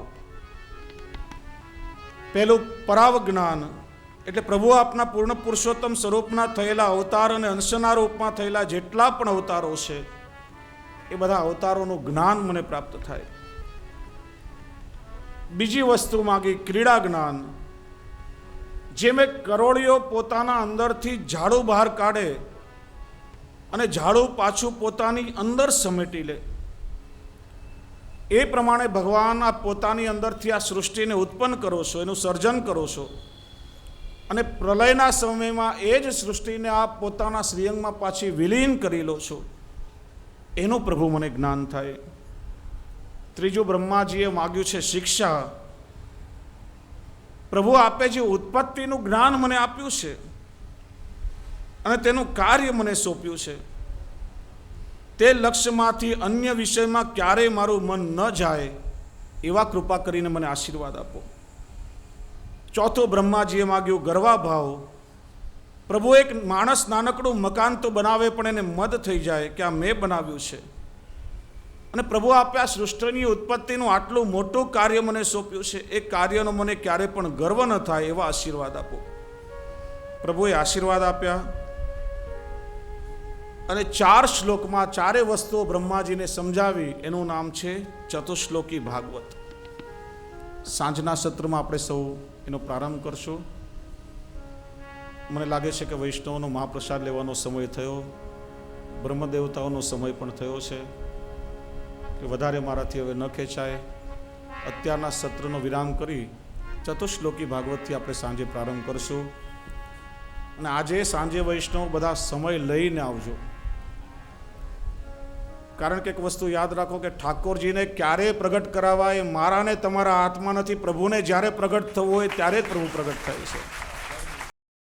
પહેલું પરાવ જ્ઞાન એટલે પ્રભુ આપના પૂર્ણ પુરુષોત્તમ સ્વરૂપના થયેલા અવતાર અને અંશના રૂપમાં થયેલા જેટલા પણ અવતારો છે એ બધા અવતારોનું જ્ઞાન મને પ્રાપ્ત થાય. બીજી વસ્તુ માગી ક્રીડા જ્ઞાન. જેમ એક કરોળિયો પોતાના અંદરથી ઝાડુ બહાર કાઢે અને ઝાડુ પાછું પોતાની અંદર સમેટી લે, એ પ્રમાણે ભગવાન આ પોતાની અંદરથી આ સૃષ્ટિને ઉત્પન્ન કરો છો, એનું સર્જન કરો છો. અને પ્રલયના સમયમાં એ જ સૃષ્ટિને આપ પોતાના શ્રીઅંગમાં પાછી વિલીન કરી લો છો, એનું પ્રભુ મને જ્ઞાન થાય. ત્રીજું બ્રહ્માજીએ માગ્યું છે શિક્ષા. પ્રભુ આપે જે ઉત્પત્તિનું જ્ઞાન મને આપ્યું છે અને તેનું કાર્ય મને સોંપ્યું છે, તે લક્ષ્યમાંથી અન્ય વિષયમાં ક્યારેય મારું મન ન જાય એવા કૃપા કરીને મને આશીર્વાદ આપો. ચોથું બ્રહ્માજીએ માગ્યું ગર્વાભાવ. પ્રભુ એક માણસ નાનકડું મકાન તો બનાવે પણ એને મદ થઈ જાય કે આ મેં બનાવ્યું છે, અને પ્રભુ આપ્યા સૃષ્ટિની ઉત્પત્તિનું આટલું મોટું કાર્ય મને સોંપ્યું છે, એ કાર્યનો મને ક્યારે પણ ગર્વ ન થાય એવા આશીર્વાદ આપો. પ્રભુએ આશીર્વાદ આપ્યા અને 4 શ્લોકમાં 4 વસ્તુઓ બ્રહ્માજીને સમજાવી. એનું નામ છે ચતુશ્લોકી ભાગવત. સાંજના સત્રમાં આપણે સૌ એનો પ્રારંભ કરશું. મને લાગે છે કે વૈષ્ણવનો મહાપ્રસાદ લેવાનો સમય થયો, બ્રહ્મદેવતાઓનો સમય પણ થયો છે કે વધારે મારાથી હવે ન ખેંચાય. અત્યારના સત્રનો વિરામ કરી ચતુશ્લોકી ભાગવતથી આપણે સાંજે પ્રારંભ કરશું. અને આજે સાંજે વૈષ્ણવ બધા સમય લઈને આવજો, કારણ કે એક વસ્તુ યાદ રાખો કે ઠાકોરજીને ક્યારે પ્રગટ કરાવવા એ મારા ને તમારા હાથમાં નથી. પ્રભુને જ્યારે પ્રગટ થવું હોય ત્યારે જ પ્રભુ પ્રગટ થાય છે.